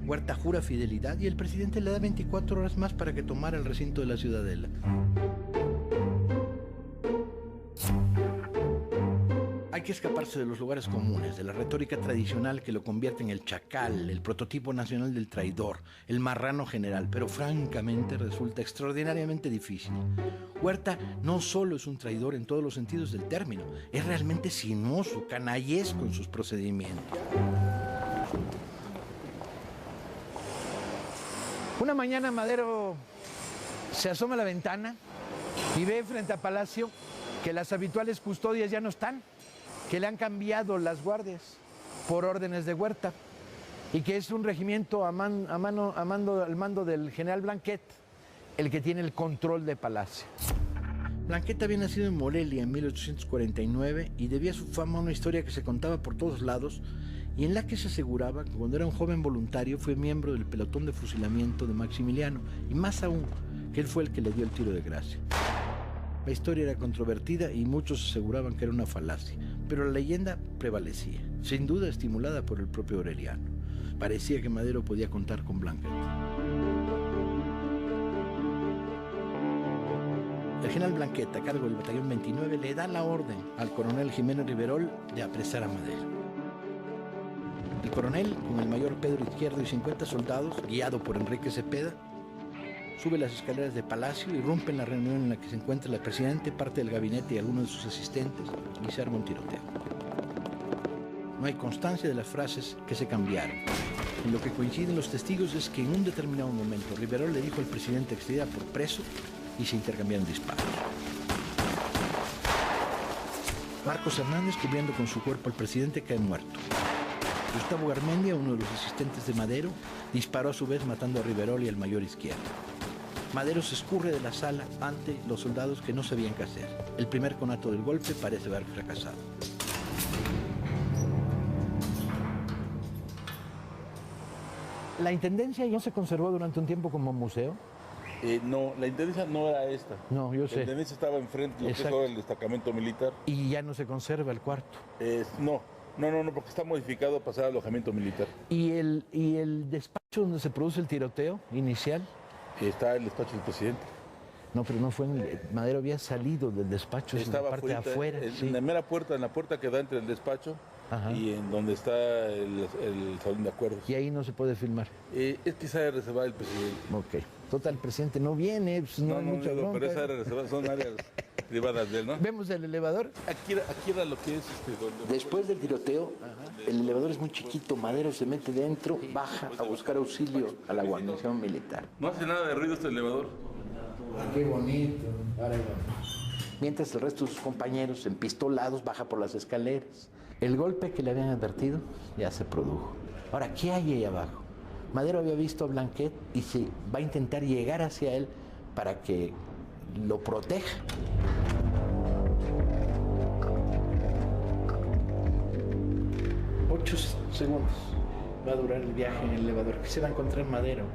Huerta jura fidelidad y el presidente le da 24 horas más para que tomara el recinto de la Ciudadela. Hay que escaparse de los lugares comunes, de la retórica tradicional que lo convierte en el chacal, el prototipo nacional del traidor, el marrano general, pero francamente resulta extraordinariamente difícil. Huerta no solo es un traidor en todos los sentidos del término, es realmente sinuoso, canallesco en sus procedimientos. Una mañana Madero se asoma a la ventana y ve frente a Palacio que las habituales custodias ya no están, que le han cambiado las guardias por órdenes de Huerta. y que es un regimiento al mando del general Blanquet, el que tiene el control de Palacio. Blanquet había nacido en Morelia en 1849 y debía su fama a una historia que se contaba por todos lados y en la que se aseguraba que cuando era un joven voluntario fue miembro del pelotón de fusilamiento de Maximiliano y más aún que él fue el que le dio el tiro de gracia. La historia era controvertida y muchos aseguraban que era una falacia, pero la leyenda prevalecía, sin duda estimulada por el propio Aureliano. Parecía que Madero podía contar con Blanquet. El general Blanquet, a cargo del batallón 29, le da la orden al coronel Jiménez Riverol de apresar a Madero. El coronel, con el mayor Pedro Izquierdo y 50 soldados, guiado por Enrique Cepeda, sube las escaleras de Palacio, irrumpe en la reunión en la que se encuentra el presidente, parte del gabinete y algunos de sus asistentes, y se arma un tiroteo. No hay constancia de las frases que se cambiaron. En lo que coinciden los testigos es que en un determinado momento Riverol le dijo al presidente que se diera por preso y se intercambiaron disparos. Marcos Hernández, cubriendo con su cuerpo al presidente, cae muerto. Gustavo Garmendia, uno de los asistentes de Madero, disparó a su vez matando a Riverol y al mayor Izquierdo. Madero se escurre de la sala ante los soldados que no sabían qué hacer. El primer conato del golpe parece haber fracasado. ¿La intendencia no se conservó durante un tiempo como museo? No, la intendencia no era esta. No, yo sé. La intendencia estaba enfrente de lo que es ahora el destacamento militar. Y ya no se conserva el cuarto. No, porque está modificado a pasar al alojamiento militar. ¿Y el despacho donde se produce el tiroteo inicial? Está el despacho del presidente. No, pero no fue Madero había salido del despacho, es en la parte de afuera. En la mera puerta, en la puerta que da entre el despacho. Ajá. Y en donde está el salón de acuerdos. Y ahí no se puede filmar. Es quizá reservada el presidente. Ok. Total, el presidente no viene, pues no hay mucha bronca. Pero esa área reservada, son áreas privadas de él, ¿no? ¿Vemos el elevador? Aquí era lo que es Después del tiroteo, el elevador es muy chiquito, Madero se mete dentro, baja a buscar auxilio a la guarnición militar. No hace nada de ruido este elevador. Qué bonito. Ahora vamos. Mientras el resto de sus compañeros, empistolados, baja por las escaleras. El golpe que le habían advertido ya se produjo. Ahora, ¿qué hay ahí abajo? Madero había visto a Blanquet y se va a intentar llegar hacia él para que lo proteja. Ocho segundos va a durar el viaje en el elevador. ¿Qué se va a encontrar Madero?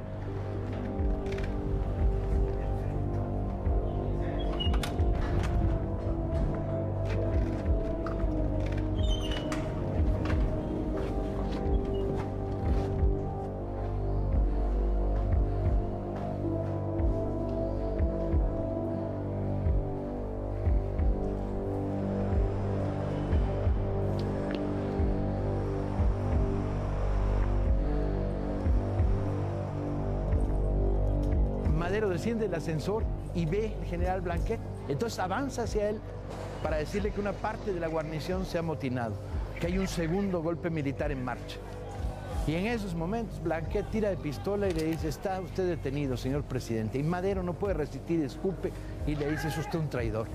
Madero desciende del ascensor y ve al general Blanquet. Entonces avanza hacia él para decirle que una parte de la guarnición se ha amotinado, que hay un segundo golpe militar en marcha. Y en esos momentos Blanquet tira de pistola y le dice: está usted detenido, señor presidente. Y Madero no puede resistir, escupe y le dice: es usted un traidor.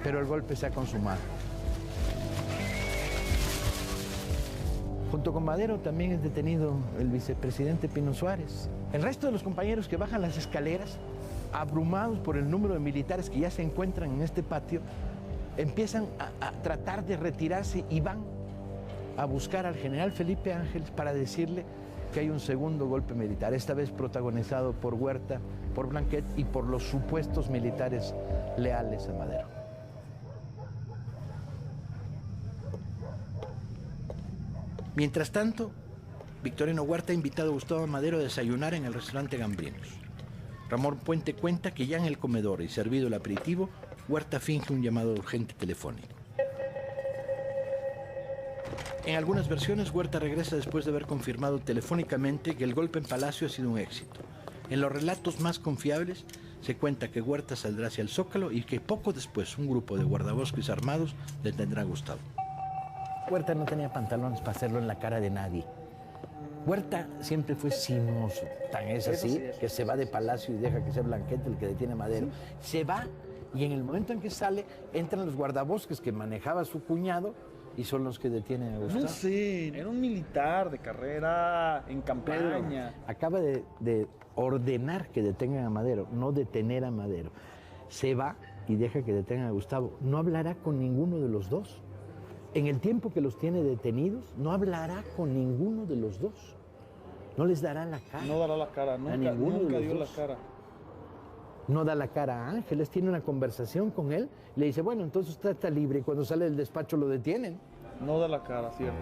Pero el golpe se ha consumado. Junto con Madero también es detenido el vicepresidente Pino Suárez. El resto de los compañeros que bajan las escaleras, abrumados por el número de militares que ya se encuentran en este patio, empiezan a tratar de retirarse y van a buscar al general Felipe Ángeles para decirle que hay un segundo golpe militar, esta vez protagonizado por Huerta, por Blanquet y por los supuestos militares leales a Madero. Mientras tanto, Victoriano Huerta ha invitado a Gustavo Madero a desayunar en el restaurante Gambrinos. Ramón Puente cuenta que ya en el comedor y servido el aperitivo, Huerta finge un llamado urgente telefónico. En algunas versiones, Huerta regresa después de haber confirmado telefónicamente que el golpe en Palacio ha sido un éxito. En los relatos más confiables, se cuenta que Huerta saldrá hacia el Zócalo y que poco después un grupo de guardabosques armados detendrá a Gustavo. Huerta no tenía pantalones para hacerlo en la cara de nadie. Huerta siempre fue sinuoso, tan es así que se va de Palacio y deja que sea Blanquet el que detiene a Madero. Se va y en el momento en que sale entran los guardabosques que manejaba su cuñado y son los que detienen a Gustavo. No sé, era un militar de carrera en campaña. Acaba de ordenar que detengan a Madero, no detener a Madero. Se va y deja que detengan a Gustavo. No hablará con ninguno de los dos. En el tiempo que los tiene detenidos, no hablará con ninguno de los dos. No les dará la cara. No dará la cara, nunca dio la cara. No da la cara a Ángeles, tiene una conversación con él, le dice, bueno, entonces usted está libre y cuando sale del despacho lo detienen. No da la cara, cierto.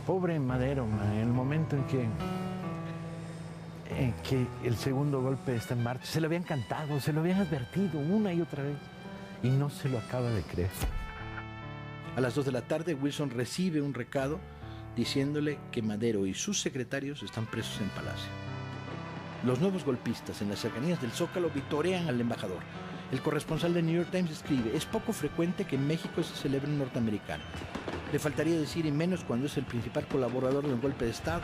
Pobre Madero, en el momento en que el segundo golpe está en marcha, se lo habían cantado, se lo habían advertido una y otra vez y no se lo acaba de creer. A las 2 de la tarde, Wilson recibe un recado diciéndole que Madero y sus secretarios están presos en Palacio. Los nuevos golpistas en las cercanías del Zócalo vitorean al embajador. El corresponsal del New York Times escribe, es poco frecuente que en México se celebre un norteamericano. Le faltaría decir y menos cuando es el principal colaborador de un golpe de Estado.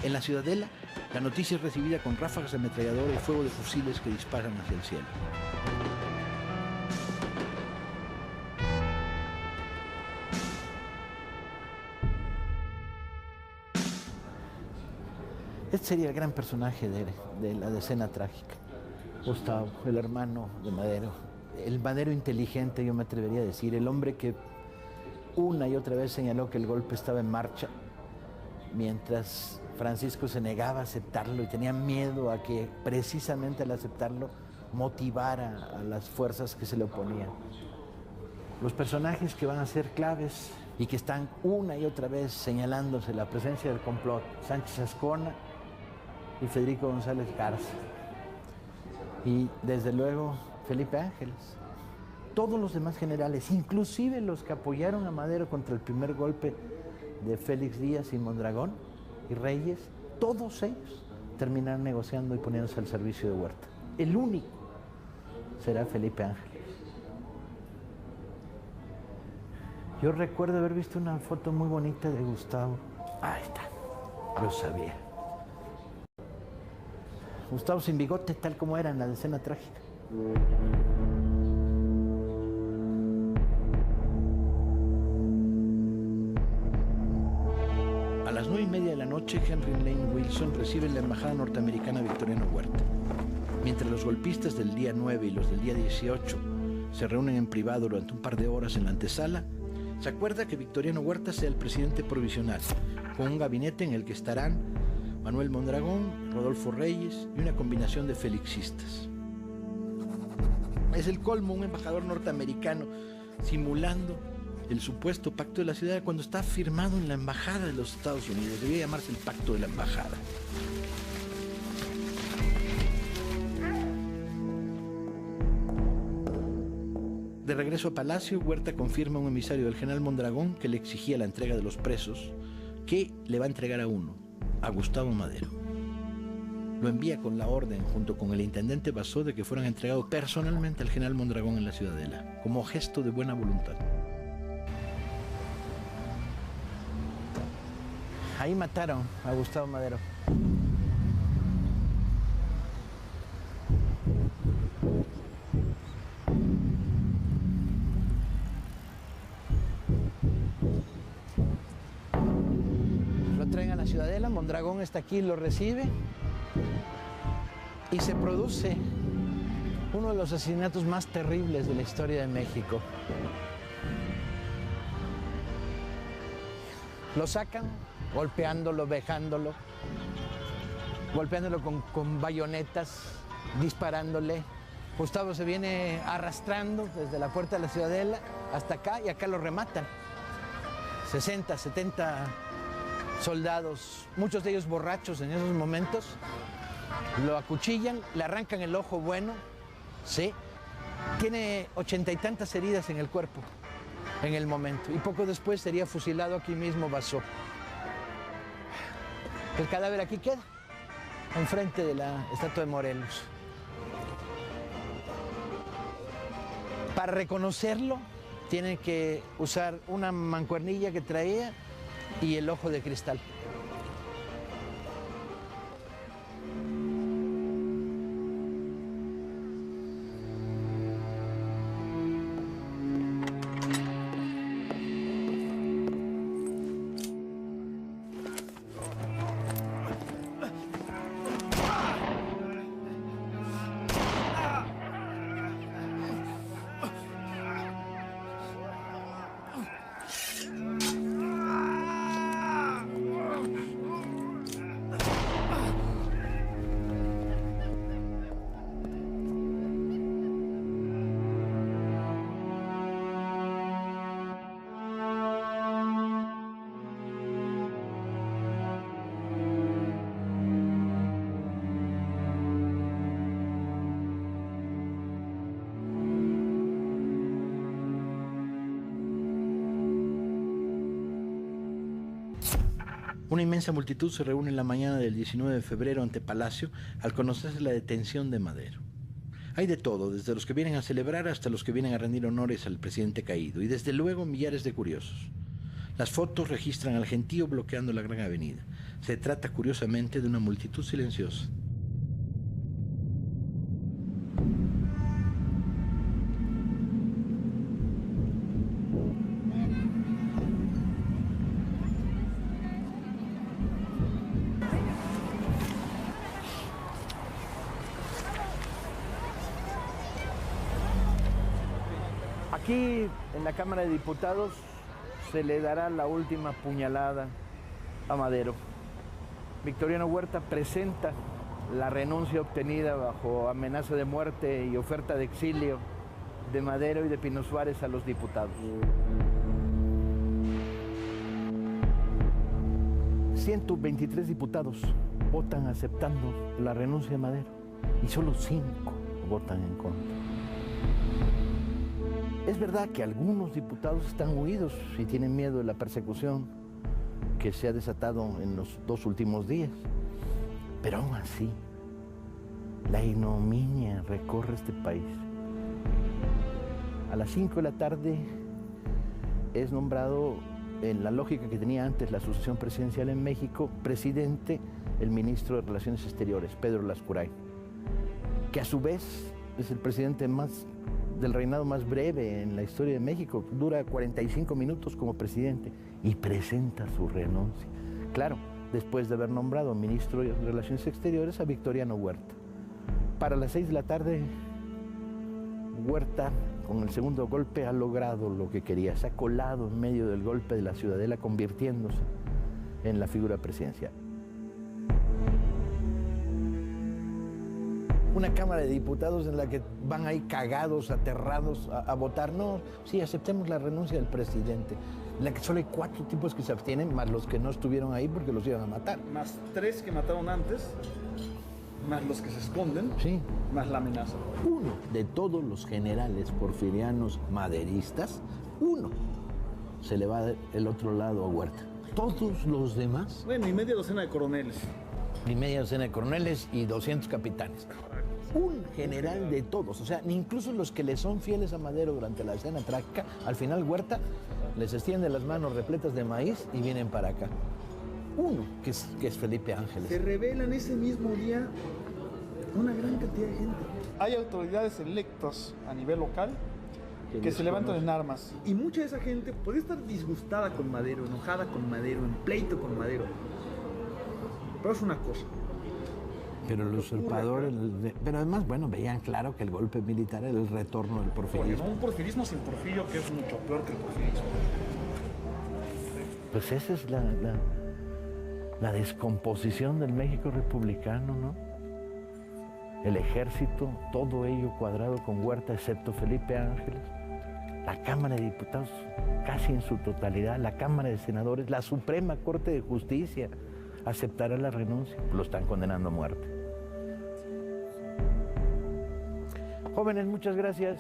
En la Ciudadela, la noticia es recibida con ráfagas de ametralladora y fuego de fusiles que disparan hacia el cielo. Este sería el gran personaje de la decena trágica. Gustavo, el hermano de Madero. El Madero inteligente, yo me atrevería a decir. El hombre que una y otra vez señaló que el golpe estaba en marcha, mientras Francisco se negaba a aceptarlo y tenía miedo a que precisamente al aceptarlo motivara a las fuerzas que se le oponían. Los personajes que van a ser claves y que están una y otra vez señalándose la presencia del complot, Sánchez Azcona y Federico González Garza. Y desde luego Felipe Ángeles. Todos los demás generales, inclusive los que apoyaron a Madero contra el primer golpe de Félix Díaz y Mondragón y Reyes, todos ellos terminaron negociando y poniéndose al servicio de Huerta. El único será Felipe Ángeles. Yo recuerdo haber visto una foto muy bonita de Gustavo. Ahí está, lo sabía. Gustavo sin bigote, tal como era en la decena trágica. A las 9:30 de la noche, Henry Lane Wilson recibe en la embajada norteamericana a Victoriano Huerta. Mientras los golpistas del día 9 y los del día 18 se reúnen en privado durante un par de horas en la antesala, se acuerda que Victoriano Huerta sea el presidente provisional, con un gabinete en el que estarán Manuel Mondragón, Rodolfo Reyes y una combinación de felixistas. Es el colmo, un embajador norteamericano simulando el supuesto pacto de la ciudad cuando está firmado en la embajada de los Estados Unidos. Debía llamarse el pacto de la embajada. De regreso a Palacio, Huerta confirma a un emisario del general Mondragón que le exigía la entrega de los presos, que le va a entregar a uno, a Gustavo Madero. Lo envía con la orden, junto con el intendente Basó, de que fueran entregados personalmente al general Mondragón en la Ciudadela, como gesto de buena voluntad. Ahí mataron a Gustavo Madero. Lo traen a la Ciudadela, Mondragón está aquí, lo recibe y se produce uno de los asesinatos más terribles de la historia de México. Lo sacan golpeándolo, vejándolo, golpeándolo con bayonetas, disparándole. Gustavo se viene arrastrando desde la puerta de la Ciudadela hasta acá y acá lo rematan. 60, 70 soldados, muchos de ellos borrachos en esos momentos, lo acuchillan, le arrancan el ojo bueno, ¿sí? Tiene 80 y tantas heridas en el cuerpo en el momento y poco después sería fusilado aquí mismo Basó. El cadáver aquí queda, enfrente de la estatua de Morelos. Para reconocerlo, tienen que usar una mancuernilla que traía y el ojo de cristal. Una inmensa multitud se reúne en la mañana del 19 de febrero ante Palacio al conocerse la detención de Madero. Hay de todo, desde los que vienen a celebrar hasta los que vienen a rendir honores al presidente caído, y desde luego millares de curiosos. Las fotos registran al gentío bloqueando la gran avenida. Se trata curiosamente de una multitud silenciosa. Aquí, en la Cámara de Diputados, se le dará la última puñalada a Madero. Victoriano Huerta presenta la renuncia obtenida bajo amenaza de muerte y oferta de exilio de Madero y de Pino Suárez a los diputados. 123 diputados votan aceptando la renuncia de Madero y solo 5 votan en contra. Es verdad que algunos diputados están huidos y tienen miedo de la persecución que se ha desatado en los 2 últimos días, pero aún así, la ignominia recorre este país. A las 5 de la tarde es nombrado, en la lógica que tenía antes la sucesión presidencial en México, presidente el ministro de Relaciones Exteriores, Pedro Lascurain, que a su vez es el presidente del reinado más breve en la historia de México. Dura 45 minutos como presidente y presenta su renuncia. Claro, después de haber nombrado ministro de Relaciones Exteriores a Victoriano Huerta. Para las 6 de la tarde, Huerta, con el segundo golpe, ha logrado lo que quería. Se ha colado en medio del golpe de la Ciudadela, convirtiéndose en la figura presidencial. Una Cámara de Diputados en la que van ahí cagados, aterrados a votar. No, sí, aceptemos la renuncia del presidente. En la que solo hay 4 tipos que se abstienen, más los que no estuvieron ahí porque los iban a matar. Más 3 que mataron antes, más los que se esconden, Sí. más la amenaza. Uno de todos los generales porfirianos maderistas, uno se le va del otro lado a Huerta. Todos los demás, Bueno, y media docena de coroneles. ni media docena de coroneles y 200 capitanes. Un general de todos, o sea, ni incluso los que le son fieles a Madero durante la escena trágica, al final Huerta les extiende las manos repletas de maíz y vienen para acá. Uno, que es Felipe Ángeles. Se revelan ese mismo día una gran cantidad de gente. Hay autoridades electas a nivel local que se levantan en armas. Y mucha de esa gente puede estar disgustada con Madero, enojada con Madero, en pleito con Madero. Pero es una cosa. Pero los usurpadores, pero además, bueno, veían claro que el golpe militar era el retorno del Porque porfirismo. no un porfirismo sin Porfirio, que es mucho peor que el porfirismo. Pues esa es la descomposición del México republicano, ¿no? El ejército, todo ello cuadrado con Huerta, excepto Felipe Ángeles. La Cámara de Diputados casi en su totalidad, la Cámara de Senadores, la Suprema Corte de Justicia aceptará la renuncia. Lo están condenando a muerte. Jóvenes, muchas gracias.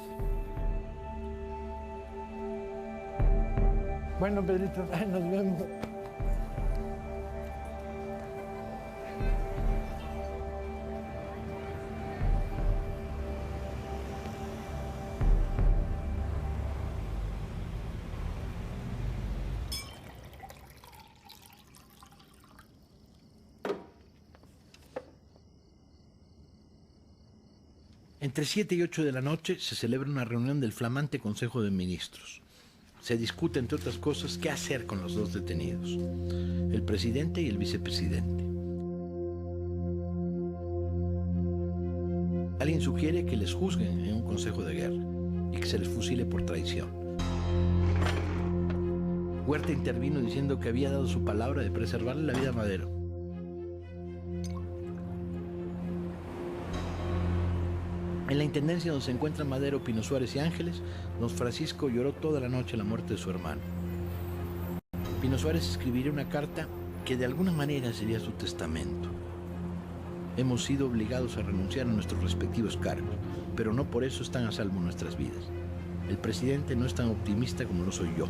Bueno, Pedrito, nos vemos. Entre 7 y 8 de la noche se celebra una reunión del flamante Consejo de Ministros. Se discute, entre otras cosas, qué hacer con los dos detenidos, el presidente y el vicepresidente. Alguien sugiere que les juzguen en un consejo de guerra y que se les fusile por traición. Huerta intervino diciendo que había dado su palabra de preservarle la vida a Madero. En la intendencia donde se encuentran Madero, Pino Suárez y Ángeles, don Francisco lloró toda la noche la muerte de su hermano. Pino Suárez escribiría una carta que de alguna manera sería su testamento. Hemos sido obligados a renunciar a nuestros respectivos cargos, pero no por eso están a salvo nuestras vidas. El presidente no es tan optimista como lo soy yo,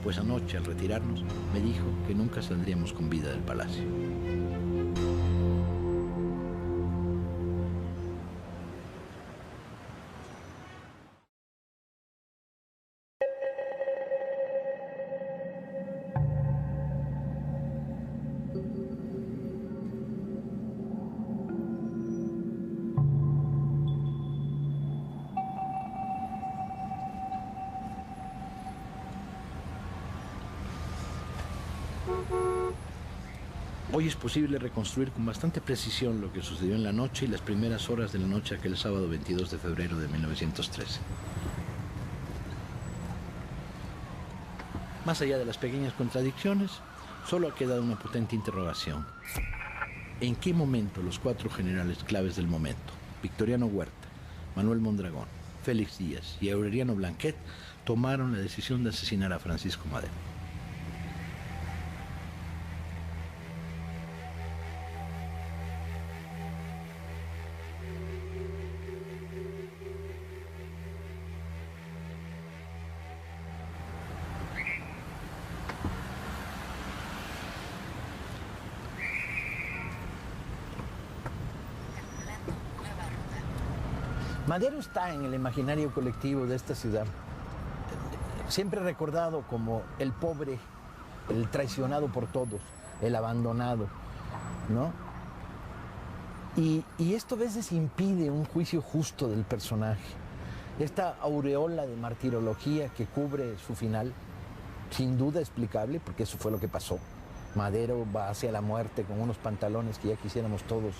pues anoche, al retirarnos, me dijo que nunca saldríamos con vida del palacio. Hoy es posible reconstruir con bastante precisión lo que sucedió en la noche y las primeras horas de la noche aquel sábado 22 de febrero de 1913. Más allá de las pequeñas contradicciones, solo ha quedado una potente interrogación. ¿En qué momento los 4 generales claves del momento, Victoriano Huerta, Manuel Mondragón, Félix Díaz y Aureliano Blanquet, tomaron la decisión de asesinar a Francisco Madero? Madero está en el imaginario colectivo de esta ciudad, siempre recordado como el pobre, el traicionado por todos, el abandonado, ¿no? Y esto a veces impide un juicio justo del personaje. Esta aureola de martirología que cubre su final, sin duda explicable, porque eso fue lo que pasó. Madero va hacia la muerte con unos pantalones que ya quisiéramos todos,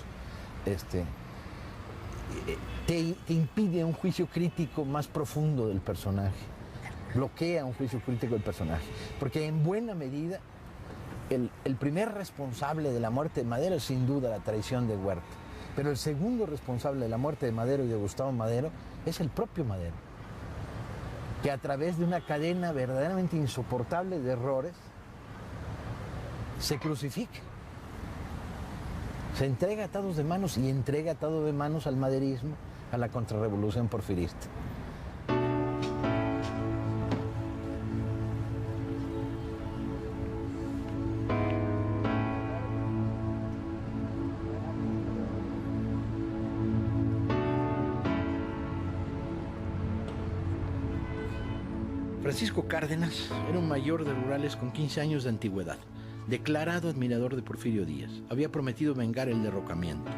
te impide un juicio crítico más profundo del personaje, bloquea un juicio crítico del personaje, porque en buena medida el primer responsable de la muerte de Madero es sin duda la traición de Huerta, pero el segundo responsable de la muerte de Madero y de Gustavo Madero es el propio Madero, que a través de una cadena verdaderamente insoportable de errores se crucifica. Se entrega atados de manos y entrega atado de manos al maderismo, a la contrarrevolución porfirista. Francisco Cárdenas era un mayor de rurales con 15 años de antigüedad, declarado admirador de Porfirio Díaz. Había prometido vengar el derrocamiento.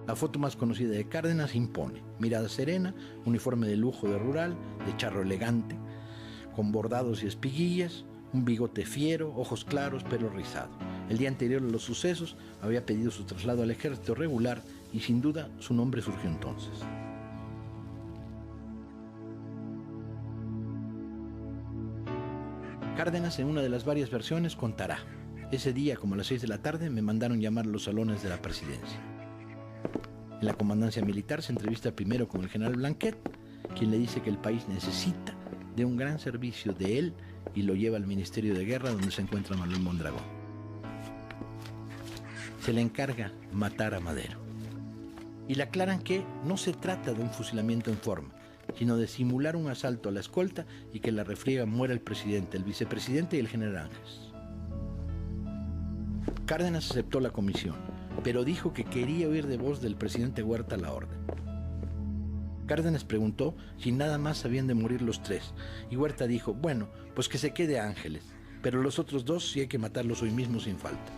La foto más conocida de Cárdenas impone: mirada serena, uniforme de lujo de rural, de charro elegante, con bordados y espiguillas, un bigote fiero, ojos claros, pelo rizado. El día anterior a los sucesos había pedido su traslado al ejército regular y sin duda su nombre surgió entonces. Cárdenas, en una de las varias versiones, contará: ese día, como a las 6 de la tarde, me mandaron llamar a los salones de la presidencia. En la comandancia militar se entrevista primero con el general Blanquet, quien le dice que el país necesita de un gran servicio de él y lo lleva al Ministerio de Guerra, donde se encuentra Manuel Mondragón. Se le encarga matar a Madero. Y le aclaran que no se trata de un fusilamiento en forma, sino de simular un asalto a la escolta y que en la refriega muera el presidente, el vicepresidente y el general Ángeles. Cárdenas aceptó la comisión, pero dijo que quería oír de voz del presidente Huerta la orden. Cárdenas preguntó si nada más habían de morir los 3, y Huerta dijo: bueno, pues que se quede Ángeles, pero los otros 2 sí hay que matarlos hoy mismo sin falta.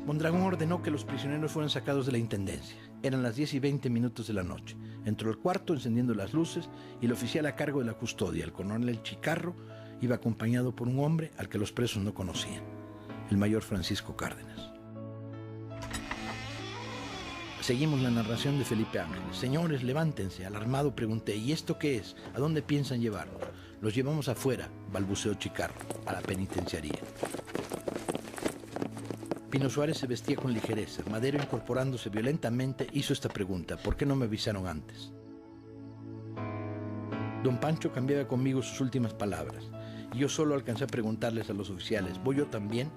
Mondragón ordenó que los prisioneros fueran sacados de la intendencia. Eran las 10:20 de la noche. Entró al cuarto encendiendo las luces y el oficial a cargo de la custodia, el coronel Chicarro, iba acompañado por un hombre al que los presos no conocían, el mayor Francisco Cárdenas. Seguimos la narración de Felipe Ángeles. Señores, levántense. Alarmado pregunté, ¿y esto qué es? ¿A dónde piensan llevarnos? Los llevamos afuera, balbuceó Chicarro, a la penitenciaría. Pino Suárez se vestía con ligereza. Madero, incorporándose violentamente, hizo esta pregunta: ¿por qué no me avisaron antes? Don Pancho cambiaba conmigo sus últimas palabras, y yo solo alcancé a preguntarles a los oficiales: ¿voy yo también?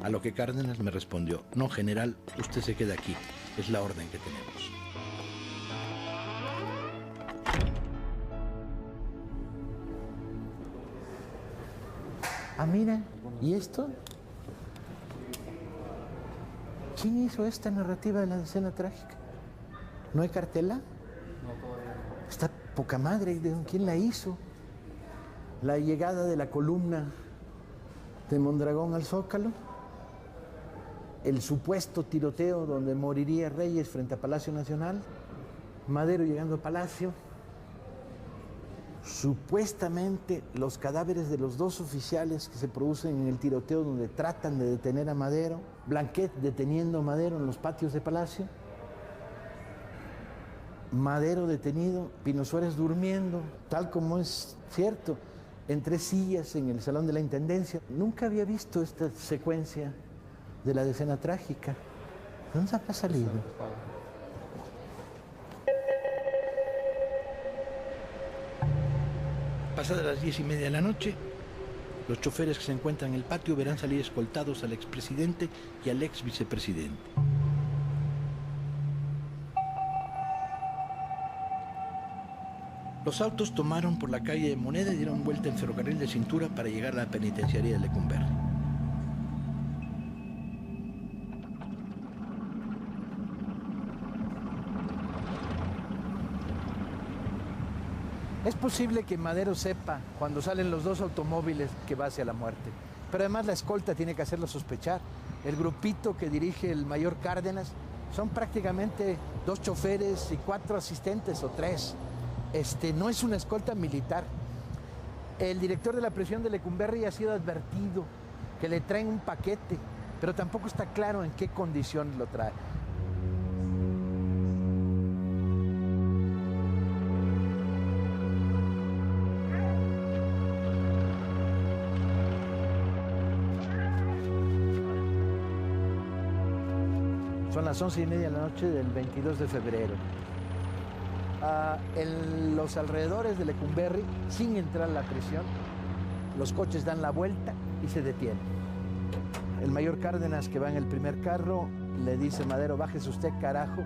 A lo que Cárdenas me respondió: no, general, usted se queda aquí, es la orden que tenemos. Ah, mira, ¿y esto? ¿Quién hizo esta narrativa de la escena trágica? ¿No hay cartela? No, todavía no. Está poca madre, ¿quién la hizo? La llegada de la columna de Mondragón al Zócalo, el supuesto tiroteo donde moriría Reyes frente a Palacio Nacional, Madero llegando a Palacio, supuestamente los cadáveres de los dos oficiales que se producen en el tiroteo donde tratan de detener a Madero, Blanquet deteniendo a Madero en los patios de Palacio, Madero detenido, Pino Suárez durmiendo, tal como es cierto, en 3 sillas en el Salón de la Intendencia. Nunca había visto esta secuencia de la escena trágica. ¿Dónde ha salido? Pasadas las 10:30 de la noche, los choferes que se encuentran en el patio verán salir escoltados al expresidente y al ex vicepresidente. Los autos tomaron por la calle de Moneda y dieron vuelta en ferrocarril de cintura para llegar a la penitenciaría de Lecumberri. Es posible que Madero sepa cuando salen los dos automóviles que va hacia la muerte, pero además la escolta tiene que hacerlo sospechar. El grupito que dirige el mayor Cárdenas son prácticamente 2 choferes y 4 asistentes o 3. No es una escolta militar. El director de la prisión de Lecumberri ha sido advertido que le traen un paquete, pero tampoco está claro en qué condiciones lo trae. Son las 11:30 de la noche del 22 de febrero. En los alrededores de Lecumberri, sin entrar a la prisión, los coches dan la vuelta y se detienen. El mayor Cárdenas, que va en el primer carro, le dice: Madero, bájese usted, carajo.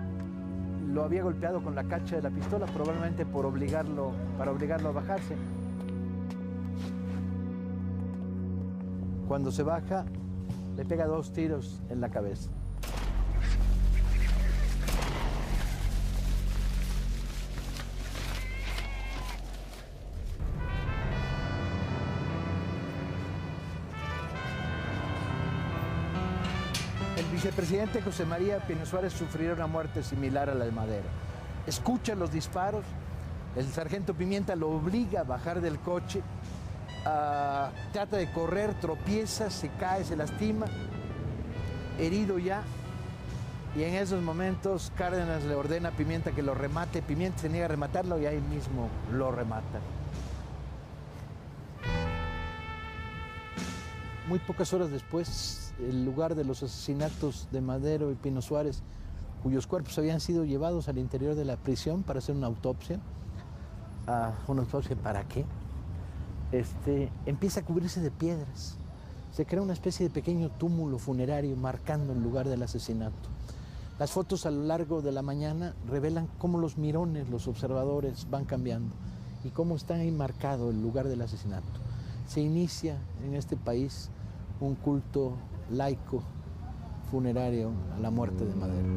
Lo había golpeado con la cacha de la pistola, probablemente para obligarlo a bajarse. Cuando se baja, le pega 2 tiros en la cabeza. El vicepresidente José María Pino Suárez sufrirá una muerte similar a la de Madero. Escucha los disparos, el sargento Pimienta lo obliga a bajar del coche, trata de correr, tropieza, se cae, se lastima, herido ya, y en esos momentos Cárdenas le ordena a Pimienta que lo remate. Pimienta se niega a rematarlo y ahí mismo lo remata. Muy pocas horas después, el lugar de los asesinatos de Madero y Pino Suárez, cuyos cuerpos habían sido llevados al interior de la prisión para hacer una autopsia. ¿Una autopsia para qué? Empieza a cubrirse de piedras. Se crea una especie de pequeño túmulo funerario marcando el lugar del asesinato. Las fotos a lo largo de la mañana revelan cómo los mirones, los observadores, van cambiando y cómo está ahí marcado el lugar del asesinato. Se inicia en este país un culto laico funerario a la muerte de Madero.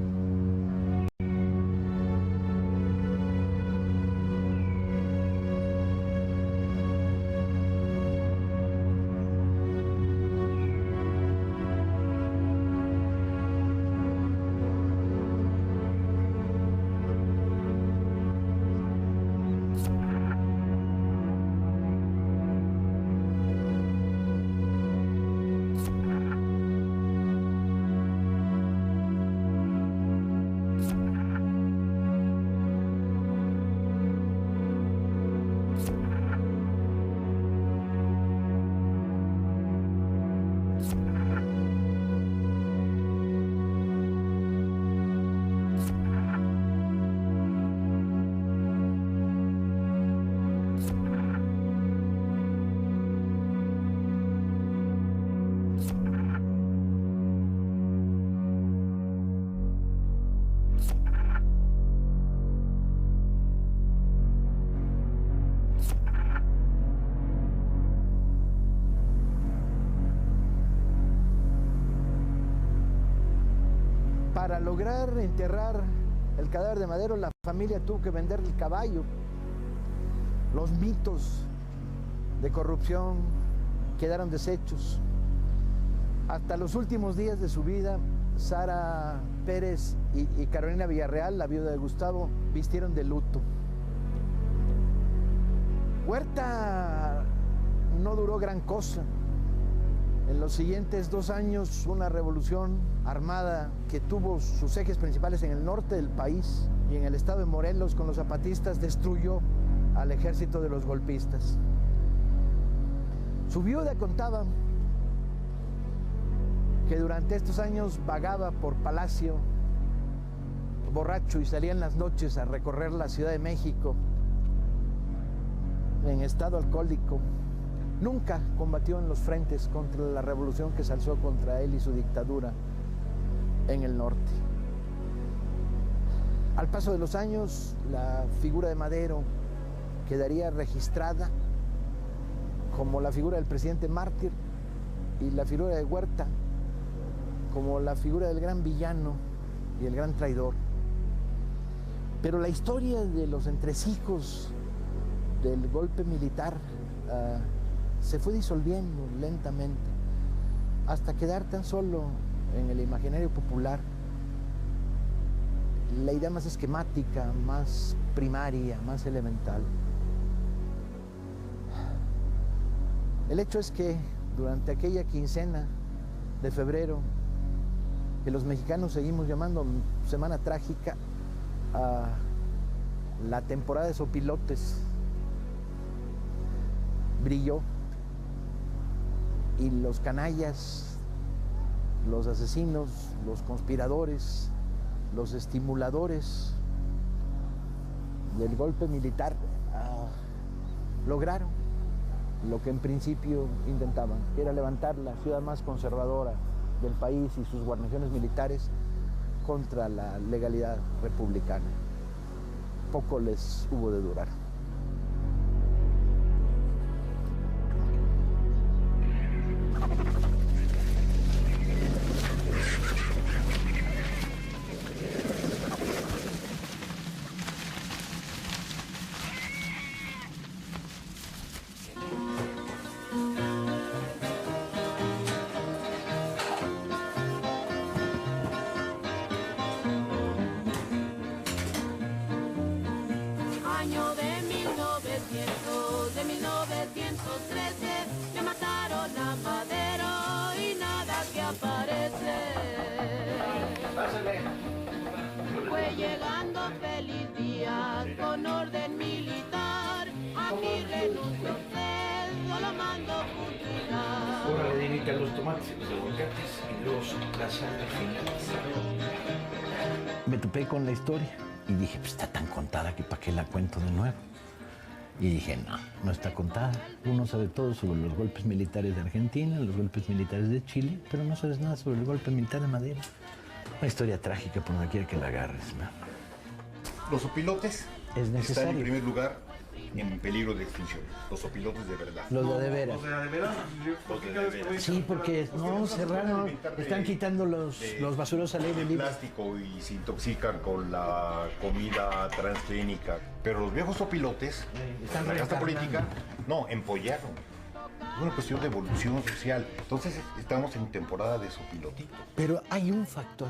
para lograr enterrar el cadáver de Madero, la familia tuvo que vender el caballo. Los mitos de corrupción quedaron deshechos. Hasta los últimos días de su vida, Sara Pérez y Carolina Villarreal, la viuda de Gustavo, vistieron de luto. Huerta no duró gran cosa. En los siguientes 2 años, una revolución armada que tuvo sus ejes principales en el norte del país y en el estado de Morelos con los zapatistas destruyó al ejército de los golpistas. Su viuda contaba que durante estos años vagaba por Palacio, borracho, y salía en las noches a recorrer la Ciudad de México en estado alcohólico. Nunca combatió en los frentes contra la revolución que se alzó contra él y su dictadura en el norte. Al paso de los años, la figura de Madero quedaría registrada como la figura del presidente mártir y la figura de Huerta como la figura del gran villano y el gran traidor. Pero la historia de los entresijos del golpe militar se fue disolviendo lentamente hasta quedar tan solo en el imaginario popular la idea más esquemática, más primaria, más elemental. El hecho es que durante aquella quincena de febrero, que los mexicanos seguimos llamando Semana Trágica, a la temporada de sopilotes brilló y los canallas, los asesinos, los conspiradores, los estimuladores del golpe militar lograron lo que en principio intentaban, que era levantar la ciudad más conservadora del país y sus guarniciones militares contra la legalidad republicana. Poco les hubo de durar. Año de 1913, me mataron a Madero y nada que aparece. Fue llegando feliz día con orden militar, aquí renunció usted, solo mando fusilar. Ahora le dedican los tomates y los aguacates y luego la sal al final. Me topé con la historia y dije, pues está tan contada que para qué la cuento de nuevo. Y dije, no, no está contada. Uno sabe todo sobre los golpes militares de Argentina, los golpes militares de Chile, pero no sabes nada sobre el golpe militar de Madero. Una historia trágica por donde quiera que la agarres, man. Los opilotes Es necesario. están en primer lugar en peligro de extinción. Los opilotes de verdad. Los de veras. Los de veras. Sí, porque no cerraron, están quitando los basureros al aire de libre. plástico y se intoxican con la comida transgénica. Pero los viejos opilotes, Están la casta reencarnando. política, no, empollaron. Es una cuestión de evolución social. Entonces estamos en temporada de sopilotitos. Pero hay un factor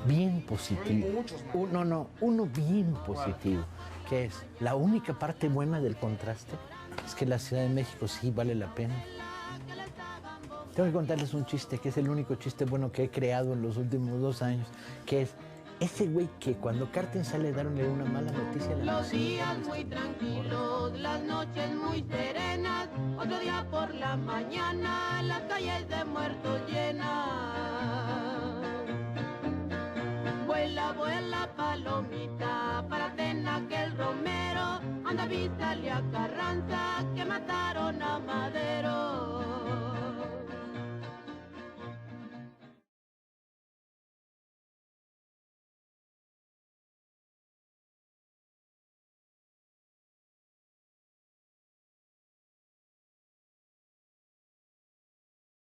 bien positivo. Uno bien positivo, que es la única parte buena del contraste, es que la Ciudad de México sí vale la pena. Tengo que contarles un chiste, que es el único chiste bueno que he creado en los últimos 2 años, que es ese güey que cuando Carten sale a darle una mala noticia a la Los nación, días muy tranquilos, las noches muy serenas, otro día por la mañana, las calles de muertos llenas. Vuela, vuela palomita, para Tena que el Romero, anda avísale a Carranza que mataron a Madero.